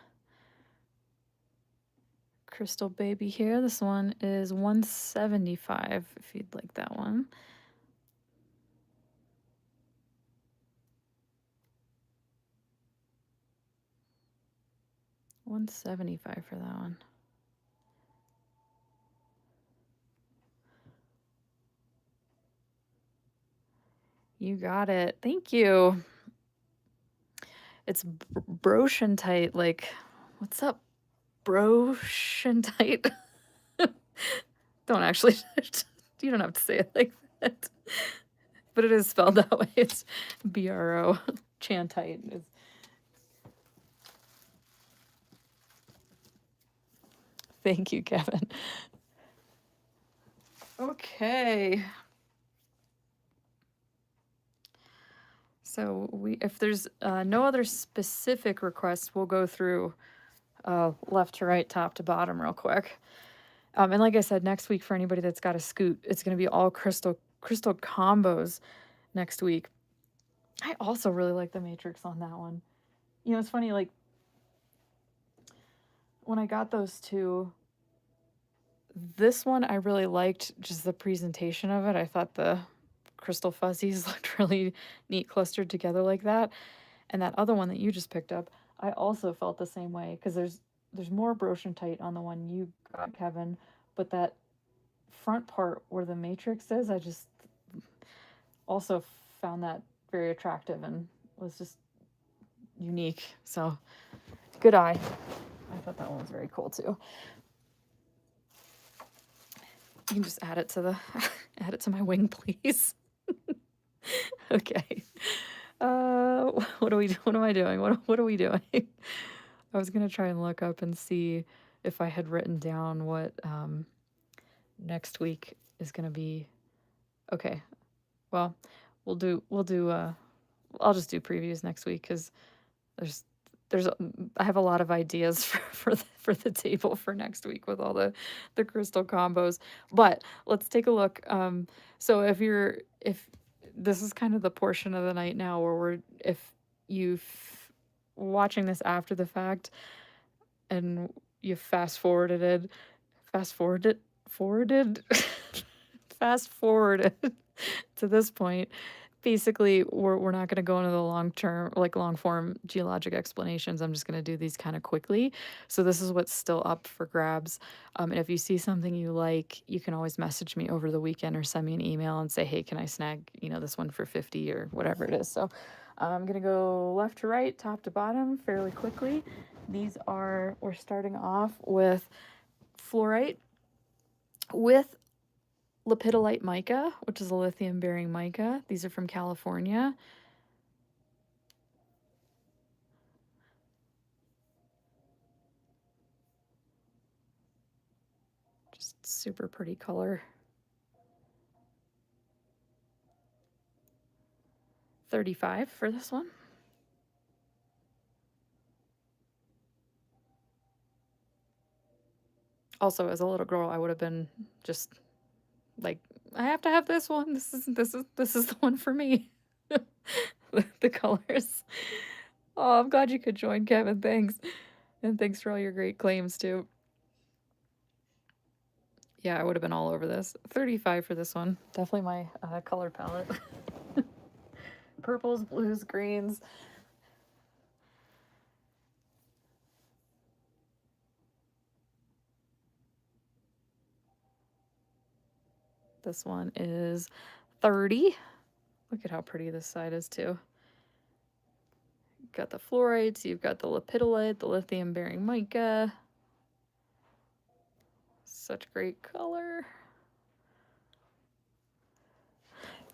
crystal baby here. This one is 175 if you'd like that one. $175 for that one. You got it. Thank you. It's brochantite. Like, what's up, brochantite? Don't actually. You don't have to say it like that. but it is spelled that way. It's BRO. Chantite is. Thank you, Kevin. Okay. So if there's no other specific requests, we'll go through left to right, top to bottom real quick. And like I said, next week for anybody that's got a scoot, it's going to be all crystal combos next week. I also really like the matrix on that one. You know, it's funny, like when I got those two, this one I really liked just the presentation of it. I thought the crystal fuzzies looked really neat clustered together like that. And that other one that you just picked up, I also felt the same way because there's more brochantite on the one you got, Kevin, but that front part where the matrix is, I just also found that very attractive and was just unique. So good eye. I thought that one was very cool too. You can just add it to the add it to my wing, please. Okay. What are we? What am I doing? What are we doing? I was gonna try and look up and see if I had written down what next week is gonna be. Okay. Well, we'll do. I'll just do previews next week because there's I have a lot of ideas for the table for next week with all the crystal combos. But let's take a look. So if this is kind of the portion of the night now where if you watching this after the fact and you fast forwarded forwarded fast forwarded to this point, basically we're not going to go into the long form geologic explanations. I'm just going to do these kind of quickly. So this is what's still up for grabs. And if you see something you like, you can always message me over the weekend or send me an email and say, hey, can I snag this one for 50 or whatever it is. So I'm going to go left to right, top to bottom fairly quickly. We're starting off with fluorite with lepidolite mica, which is a lithium-bearing mica. These are from California. Just super pretty color. 35 for this one. Also, as a little girl, I would have been just like, I have to have this one. This is the one for me. The colors. Oh, I'm glad you could join, Kevin. Thanks. And thanks for all your great claims too. Yeah, I would have been all over this. 35 for this one. Definitely my color palette. Purples, blues, greens. This one is 30. Look at how pretty this side is too. You've got the fluorites, you've got the lepidolite, the lithium-bearing mica. Such great color.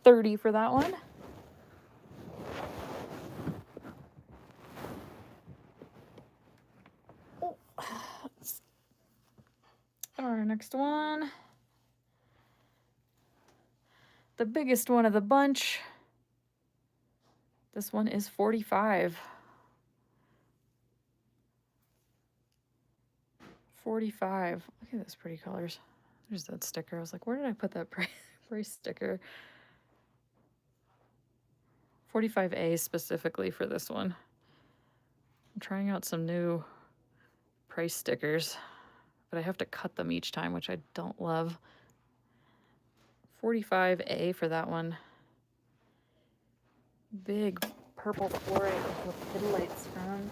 30 for that one. Our next one. The biggest one of the bunch. This one is 45. 45. Look at those pretty colors. There's that sticker. I was like, where did I put that price sticker? 45A specifically for this one. I'm trying out some new price stickers, but I have to cut them each time, which I don't love. 45A for that one. Big purple fluorite with lepidolites from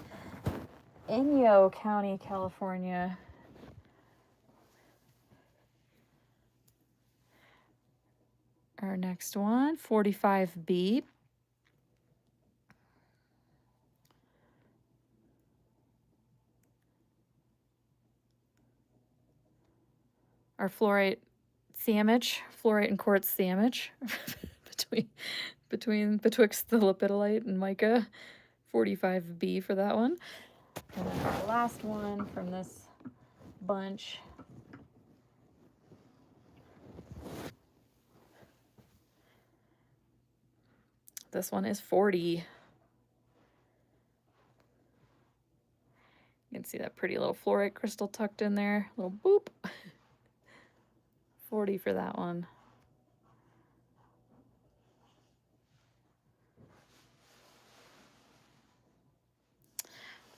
Inyo County, California. Our next one, 45B. Our fluorite sandwich, fluorite and quartz sandwich betwixt the lepidolite and mica. 45B for that one. And then our last one from this bunch. This one is 40. You can see that pretty little fluorite crystal tucked in there. Little boop. 40 for that one.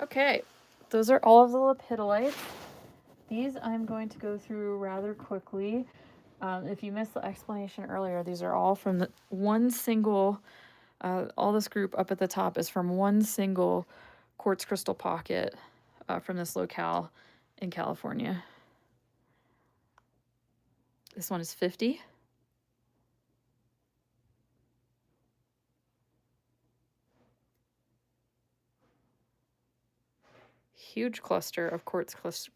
Okay, those are all of the lepidolites. These I'm going to go through rather quickly. If you missed the explanation earlier, these are all from one single, all this group up at the top is from one single quartz crystal pocket from this locale in California. This one is 50. Huge cluster of quartz cluster.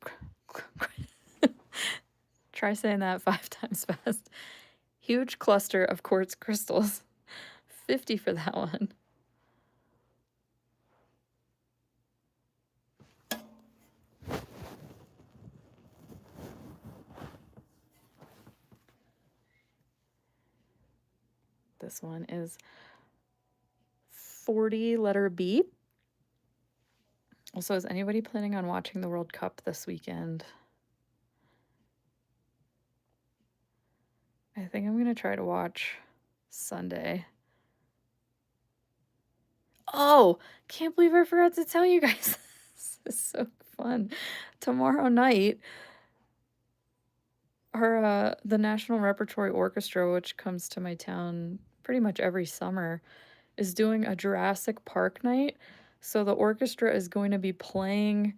Try saying that 5 times fast. Huge cluster of quartz crystals. 50 for that one. This one is 40 letter B. Also, is anybody planning on watching the World Cup this weekend? I think I'm going to try to watch Sunday. Oh, can't believe I forgot to tell you guys. This is so fun. Tomorrow night, the National Repertory Orchestra, which comes to my town pretty much every summer, is doing a Jurassic Park night. So the orchestra is going to be playing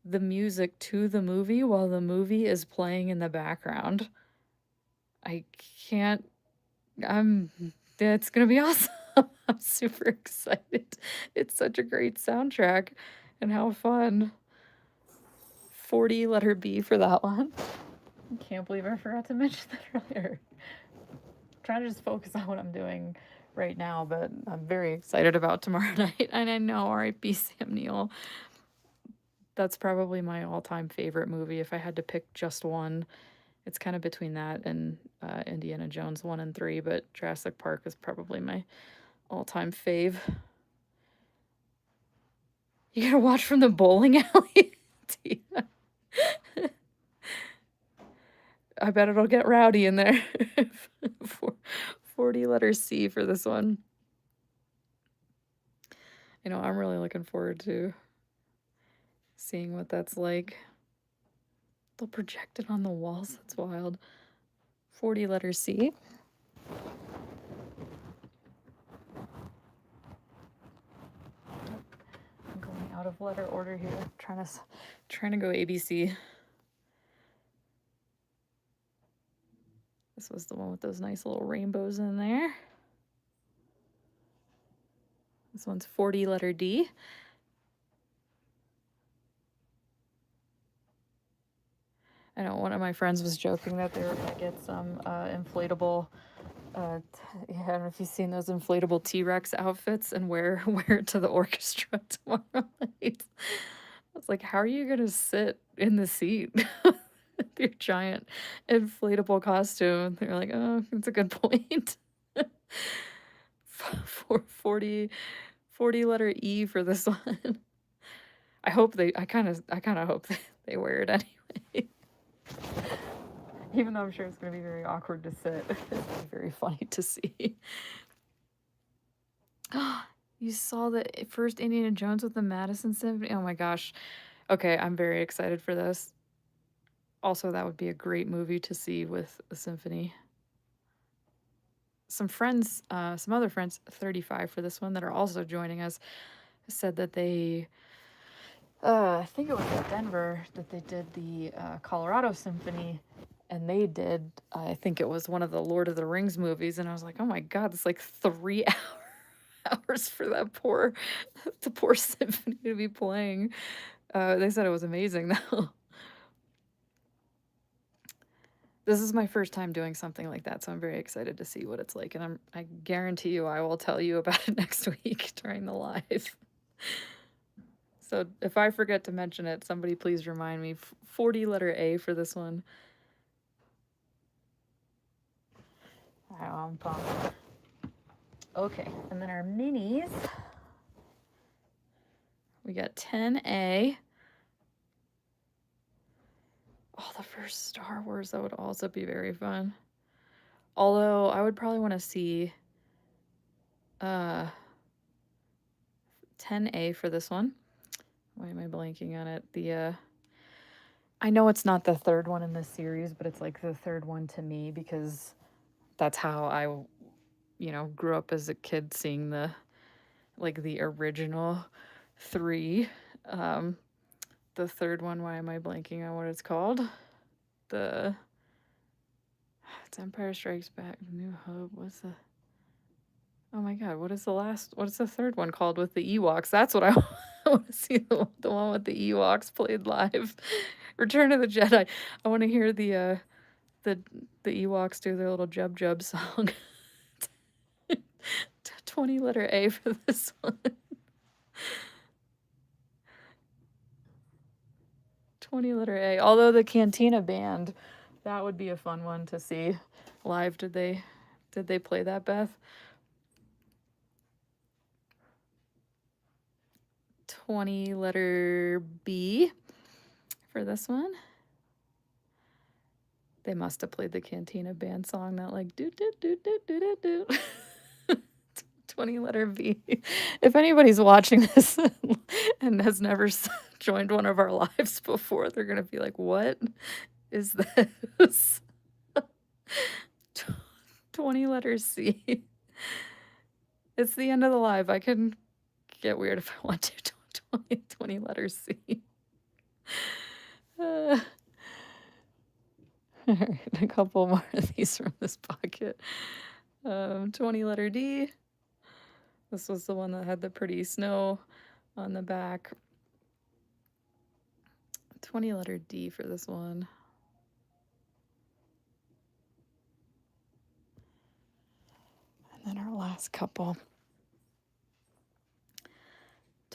the music to the movie while the movie is playing in the background. It's gonna be awesome. I'm super excited. It's such a great soundtrack and how fun. 40 letter B for that one. I can't believe I forgot to mention that earlier. I'm trying to just focus on what I'm doing right now, but I'm very excited about tomorrow night. And I know R.I.P. Sam Neill. That's probably my all-time favorite movie. If I had to pick just one, it's kind of between that and Indiana Jones 1 and 3, but Jurassic Park is probably my all-time fave. You gotta watch from the bowling alley? I bet it'll get rowdy in there. 40 letter C for this one. You know, I'm really looking forward to seeing what that's like. They'll project it on the walls. That's wild. 40 letter C. I'm going out of letter order here. Trying to go ABC. This was the one with those nice little rainbows in there. This one's 40 letter D. I know one of my friends was joking that they were going to get some inflatable, I don't know if you've seen those inflatable T-Rex outfits and wear it to the orchestra tomorrow night. I was like, how are you going to sit in the seat with your giant inflatable costume? They're like, oh, that's a good point. 40 letter E for this one. I kind of hope they wear it anyway. Even though I'm sure it's going to be very awkward to sit. It's very funny to see. You saw the first Indiana Jones with the Madison Symphony? Oh my gosh. Okay, I'm very excited for this. Also, that would be a great movie to see with a symphony. Some other friends, 35 for this one, that are also joining us, said that they, I think it was in Denver, that they did the Colorado Symphony, and they did, I think it was one of the Lord of the Rings movies, and I was like, oh my god, it's like 3 hours for the poor symphony to be playing. They said it was amazing, though. This is my first time doing something like that, so I'm very excited to see what it's like, and I guarantee you I will tell you about it next week during the live. So if I forget to mention it, somebody please remind me. 40 letter A for this one. I'm pumped. Okay, and then our minis. We got 10A. Oh, the first Star Wars, that would also be very fun. Although I would probably want to see 10A for this one. Why am I blanking on it? I know it's not the third one in this series, but it's like the third one to me because that's how I, grew up as a kid seeing the original 3. The third one, why am I blanking on what it's called? It's Empire Strikes Back, New Hope. Oh my god, what is the third one called with the Ewoks? That's what I want to see, the one with the Ewoks played live. Return of the Jedi. I want to hear the Ewoks do their little Jub Jub song. 20 letter A for this one. 20 letter A. Although the Cantina Band, that would be a fun one to see live. Did they play that, Beth? 20 letter B for this one. They must have played the Cantina Band song that like do do do do do do do. 20 letter B. If anybody's watching this and has never joined one of our lives before, they're gonna be like, "What is this?" 20 letters C. It's the end of the live. I can get weird if I want to. 20 letters C. All right, a couple more of these from this pocket. 20 letter D. This was the one that had the pretty snow on the back. 20 letter D for this one. And then our last couple.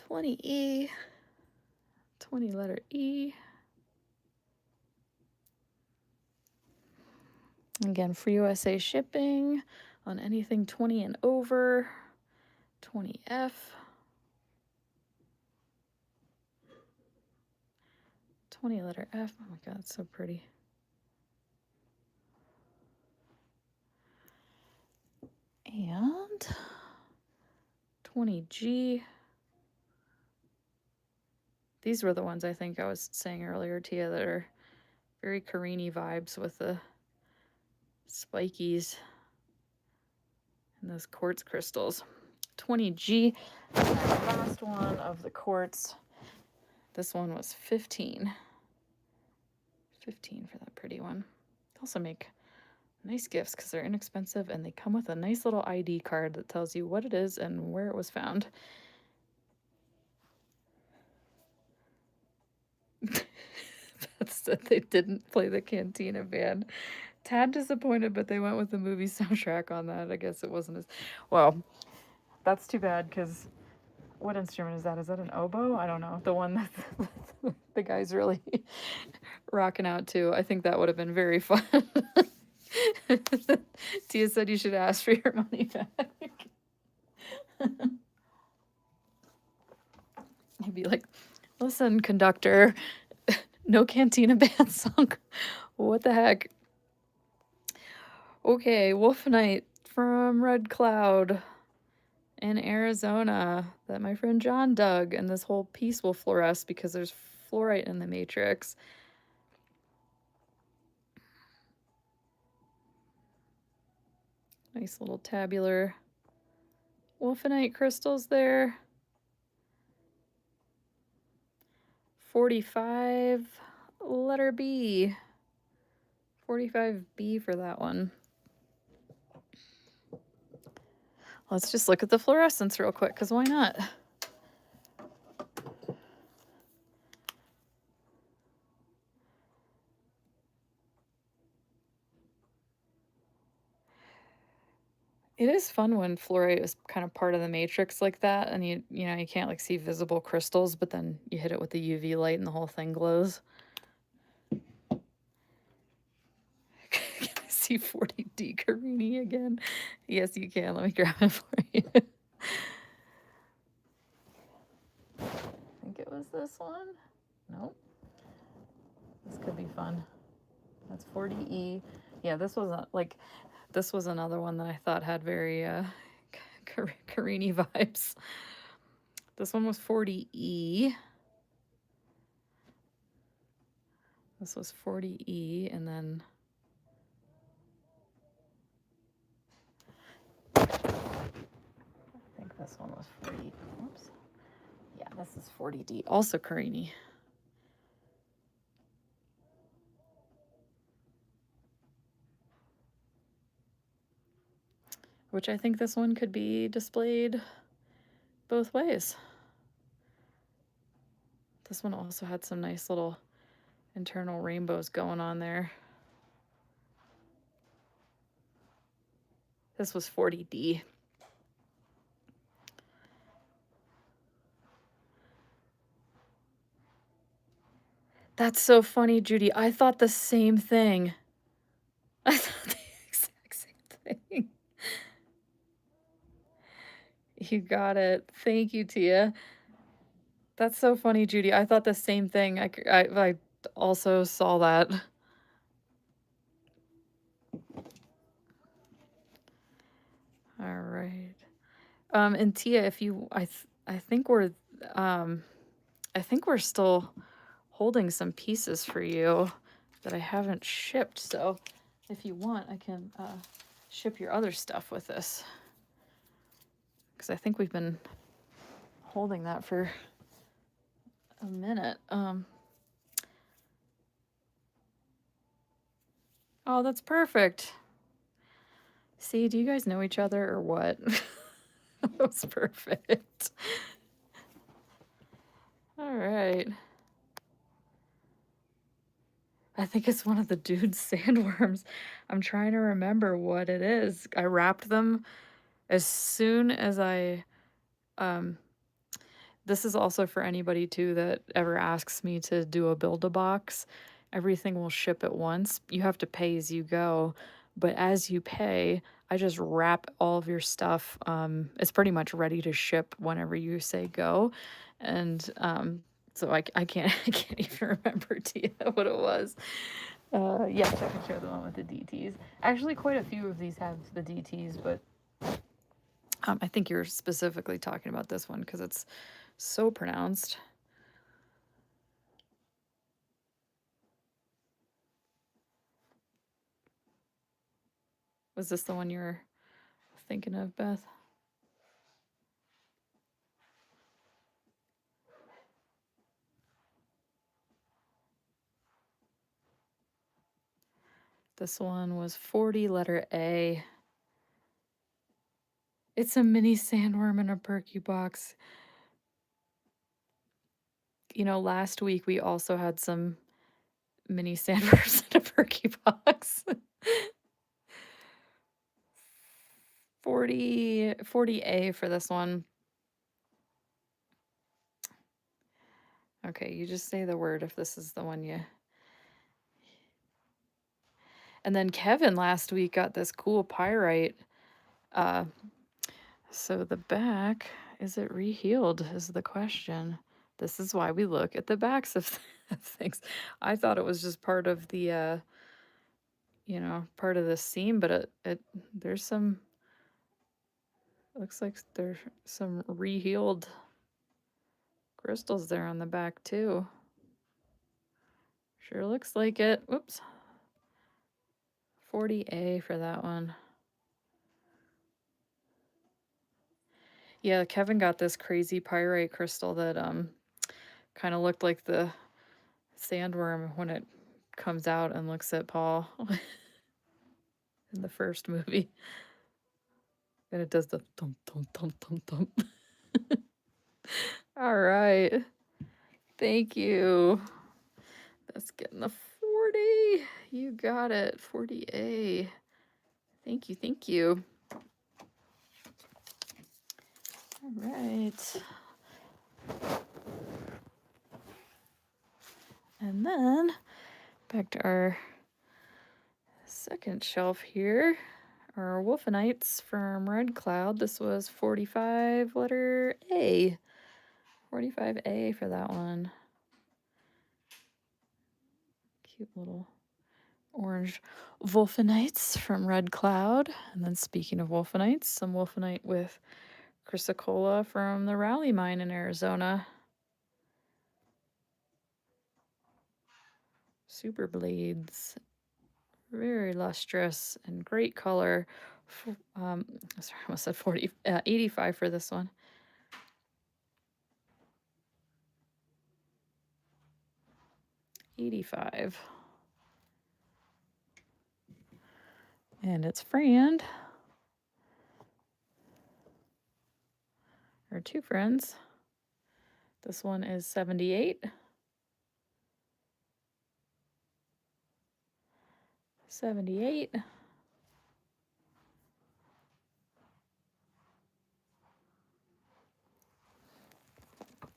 20E. 20 letter E. Again, free USA shipping on anything 20 and over. 20F. 20 letter F. Oh my god, it's so pretty. And 20G. These were the ones I think I was saying earlier, Tia, that are very Karini vibes with the spikies and those quartz crystals. 20G, and our last one of the quartz. This one was 15. 15 for that pretty one. They also make nice gifts because they're inexpensive and they come with a nice little ID card that tells you what it is and where it was found. That's that they didn't play the Cantina Band. Tad disappointed, but they went with the movie soundtrack on that. I guess it wasn't as well. That's too bad because what instrument is that? Is that an oboe? I don't know. The one that the guy's really rocking out to. I think that would have been very fun. Tia said you should ask for your money back. He'd be like, listen, conductor, no Cantina Band song. What the heck? Okay, Wolf Night from Red Cloud in Arizona that my friend John dug, and this whole piece will fluoresce because there's fluorite in the matrix. Nice little tabular wolfenite crystals there. 45 letter B. 45B for that one. Let's just look at the fluorescence real quick, because why not? It is fun when fluorite is kind of part of the matrix like that, and you know, you can't like see visible crystals, but then you hit it with the UV light and the whole thing glows. Can I see 40D Carini again? Yes, you can. Let me grab it for you. I think it was this one. Nope. This could be fun. That's 40E. Yeah, this was this was another one that I thought had very Carini vibes. This one was 40E. This was 40E, and then I think this one was 40. Whoops. Yeah, this is 40D. Also Carini. Which I think this one could be displayed both ways. This one also had some nice little internal rainbows going on there. This was 40D. That's so funny, Judy. I thought the same thing. I thought the exact same thing. You got it. Thank you, Tia. That's so funny, Judy. I thought the same thing. I also saw that. All right. And Tia, if you, I think we're still holding some pieces for you that I haven't shipped. So if you want, I can ship your other stuff with this. Because I think we've been holding that for a minute. Oh, that's perfect. See, do you guys know each other or what? That was perfect. All right. I think it's one of the dude's sandworms. I'm trying to remember what it is. I wrapped them as soon as this is also for anybody too that ever asks me to do a build-a-box. Everything will ship at once. You have to pay as you go, but as you pay, I just wrap all of your stuff. It's pretty much ready to ship whenever you say go, and so I can't I can't even remember to you what it was. Yes, I can show the one with the DTs. Actually, quite a few of these have the DTs, but I think you're specifically talking about this one because it's so pronounced. Was this the one you're thinking of, Beth? This one was 40, letter A. It's a mini sandworm in a perky box. You know, last week we also had some mini sandworms in a perky box. 40A for this one. Okay, you just say the word if this is the one you... And then Kevin last week got this cool pyrite. So the back, is it rehealed is the question. This is why we look at the backs of things. I thought it was just part of the, you know, part of the seam, but there's some, looks like there's some rehealed crystals there on the back too. Sure looks like it. Whoops. 40A for that one. Yeah, Kevin got this crazy pyrite crystal that kind of looked like the sandworm when it comes out and looks at Paul in the first movie. And it does the thump, thump, thump, thump, thump. All right. Thank you. That's getting the 40. You got it. 40A. Thank you. Thank you. right. And then back to our second shelf here. Our Wolfenites from Red Cloud. This was 45 letter A. 45A for that one. Cute little orange Wolfenites from Red Cloud. And then speaking of Wolfenites, some Wolfenite with chrysocolla from the Raleigh mine in Arizona. Super blades. Very lustrous and great color. Sorry, I almost said 85 for this one. $85. And it's friend, or two friends. This one is 78. 78.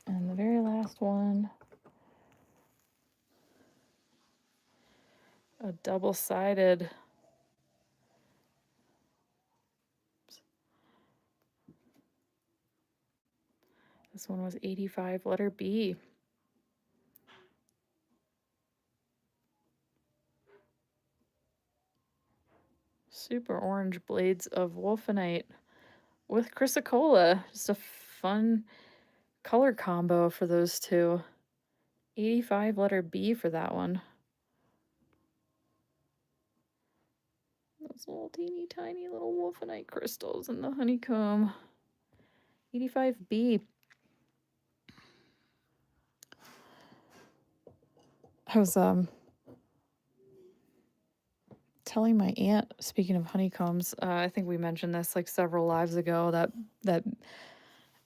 And the very last one, a double-sided. This one was 85, letter B. Super orange blades of Wolfenite with chrysocolla. Just a fun color combo for those two. 85, letter B for that one. Those little teeny tiny little Wolfenite crystals in the honeycomb. 85B. I was telling my aunt, speaking of honeycombs, I think we mentioned this like several lives ago, that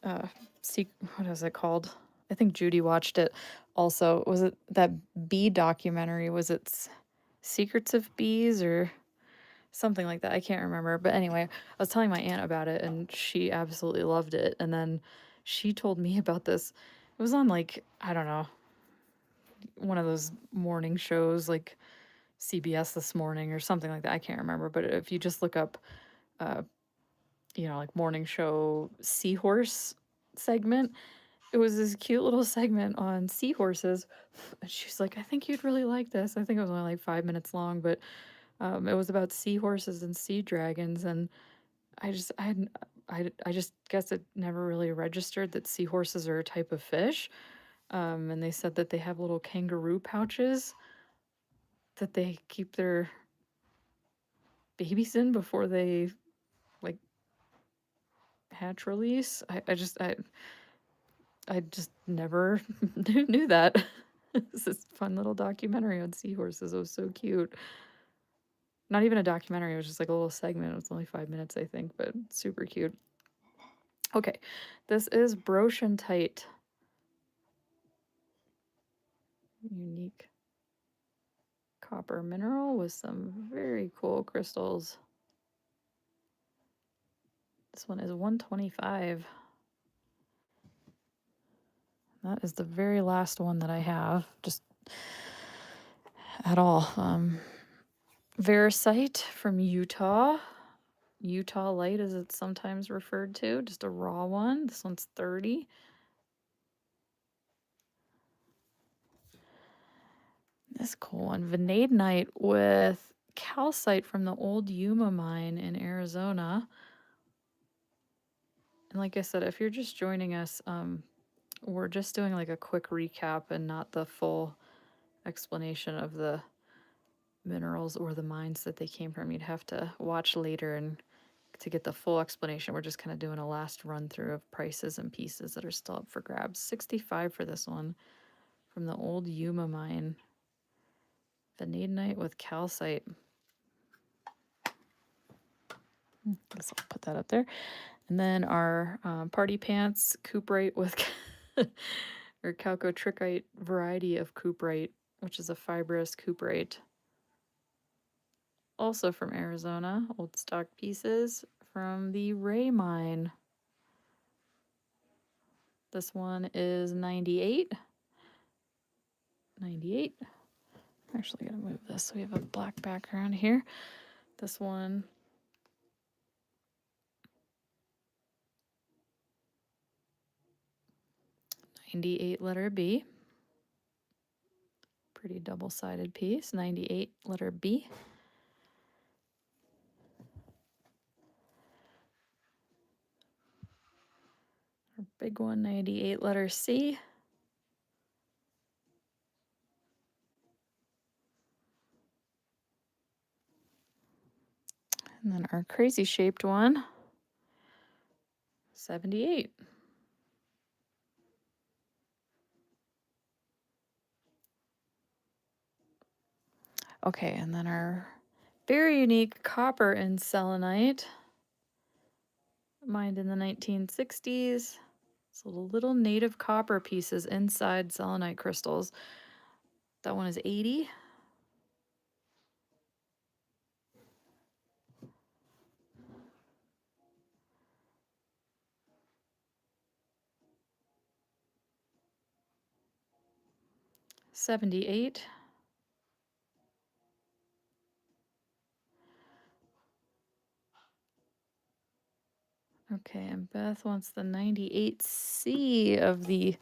what is it called? I think Judy watched it also. Was it that bee documentary? Was it Secrets of Bees or something like that? I can't remember. But anyway, I was telling my aunt about it and she absolutely loved it. And then she told me about this. It was on like, I don't know, one of those morning shows like CBS This Morning or something like that. I can't remember. But if you just look up, like morning show seahorse segment, it was this cute little segment on seahorses. And she's like, I think you'd really like this. I think it was only like 5 minutes long, but it was about seahorses and sea dragons. And I just guess it never really registered that seahorses are a type of fish. And they said that they have little kangaroo pouches that they keep their babies in before they like hatch release. I just never knew that. It's this fun little documentary on seahorses. It was so cute. Not even a documentary, it was just like a little segment. It was only 5 minutes, I think, but super cute. Okay, this is brochantite. Unique copper mineral with some very cool crystals. This one is 125. That is the very last one that I have, just at all. Veracite from Utah. Utah Light, as it's sometimes referred to, just a raw one. This one's 30. This cool one, vanadinite with calcite from the old Yuma mine in Arizona. And like I said, if you're just joining us, we're just doing like a quick recap and not the full explanation of the minerals or the mines that they came from. You'd have to watch later and to get the full explanation. We're just kind of doing a last run through of prices and pieces that are still up for grabs. 65 for this one from the old Yuma mine. Vanadinite with calcite. Guess I'll put that up there. And then our party pants, cuprite with or chalcotrichite variety of cuprite, which is a fibrous cuprite. Also from Arizona, old stock pieces from the Ray mine. This one is 98. 98. I'm actually going to move this so we have a black background here. This one, 98 letter B. Pretty double-sided piece, 98 letter B. Our big one, 98 letter C. And then our crazy shaped one, 78. Okay, and then our very unique copper and selenite, mined in the 1960s. So little native copper pieces inside selenite crystals. That one is 80. $78. Okay, and Beth wants the 98C of the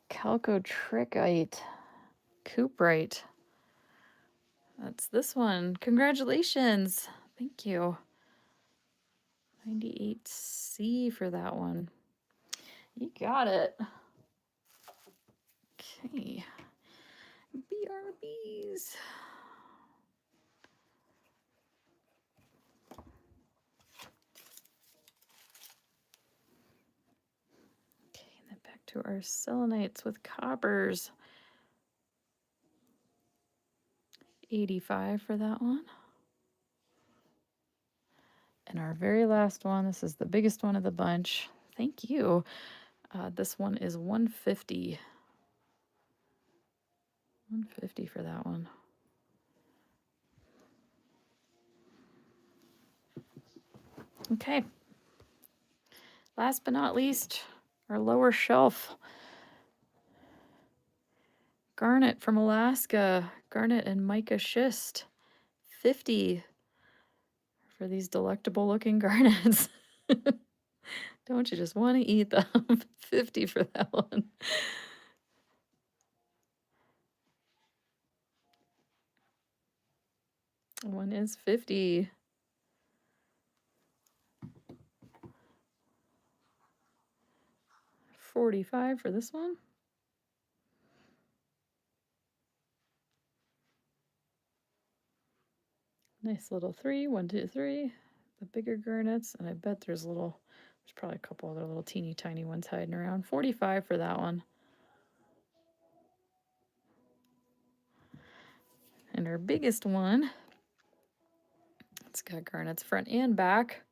chalcotrichite cuprite. That's this one. Congratulations. Thank you. 98C for that one. You got it. Okay. BRBs. Okay, and then back to our selenites with coppers. 85 for that one. And our very last one, this is the biggest one of the bunch. Thank you. This one is 150. 150 for that one. Okay. Last but not least, our lower shelf. Garnet from Alaska. Garnet and mica schist. 50 for these delectable looking garnets. Don't you just want to eat them? 50 for that one. One is 50. $45 for this one. Nice little 3, 1, 2, 3. The bigger garnets, and I bet there's probably a couple other little teeny tiny ones hiding around. 45 for that one. And our biggest one, it's got garnets front and back.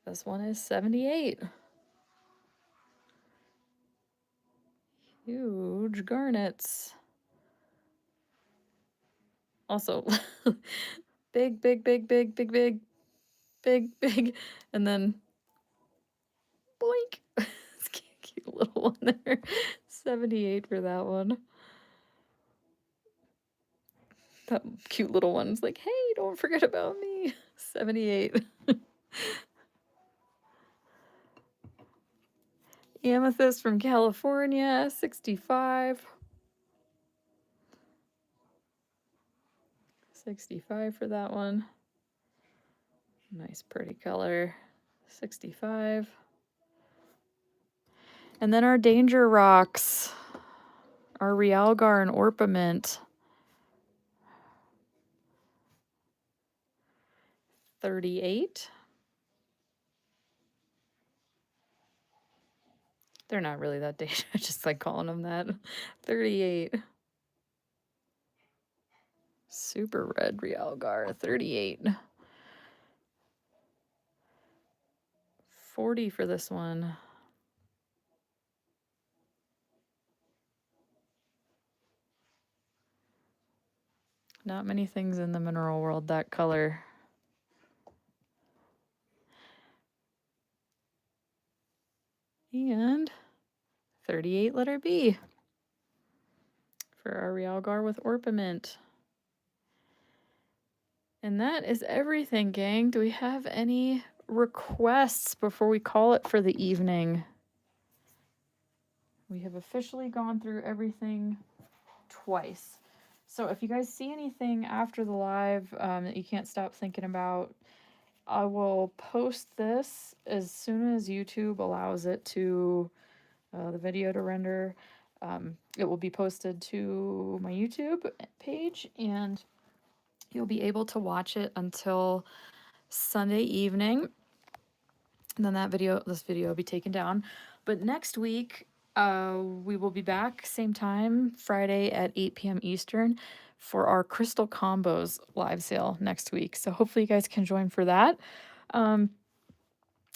This one is 78. Huge garnets. Also, big, big, big, big, big, big, big, big, and then boink. It's a cute little one there. 78 for that one. That cute little one's like, hey, don't forget about me. 78. Amethyst from California, 65. 65 for that one. Nice pretty color. 65. And then our danger rocks. Our realgar and orpiment. 38. They're not really that dangerous. I just like calling them that. 38. Super red realgar. 38. 40 for this one. Not many things in the mineral world that color. And 38 letter B for our Realgar with Orpiment. And that is everything, gang. Do we have any requests before we call it for the evening? We have officially gone through everything twice. So if you guys see anything after the live that you can't stop thinking about, I will post this as soon as YouTube allows it to, the video to render. It will be posted to my YouTube page, and you'll be able to watch it until Sunday evening. And then this video will be taken down. But next week, we will be back same time, Friday at 8 p.m. Eastern, for our Crystal Combos live sale next week. So hopefully you guys can join for that.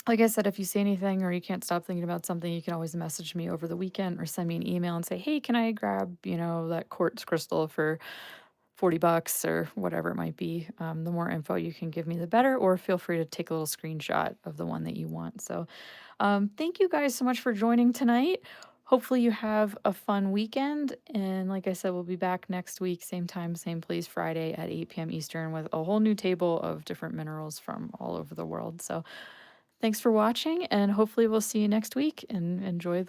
Like I said, if you see anything or you can't stop thinking about something, you can always message me over the weekend or send me an email and say, hey, can I grab, that quartz crystal for $40 or whatever it might be. The more info you can give me, the better, or feel free to take a little screenshot of the one that you want. So thank you guys so much for joining tonight. Hopefully you have a fun weekend. And like I said, we'll be back next week, same time, same place, Friday at 8 p.m. Eastern with a whole new table of different minerals from all over the world. So thanks for watching, and hopefully we'll see you next week, and enjoy the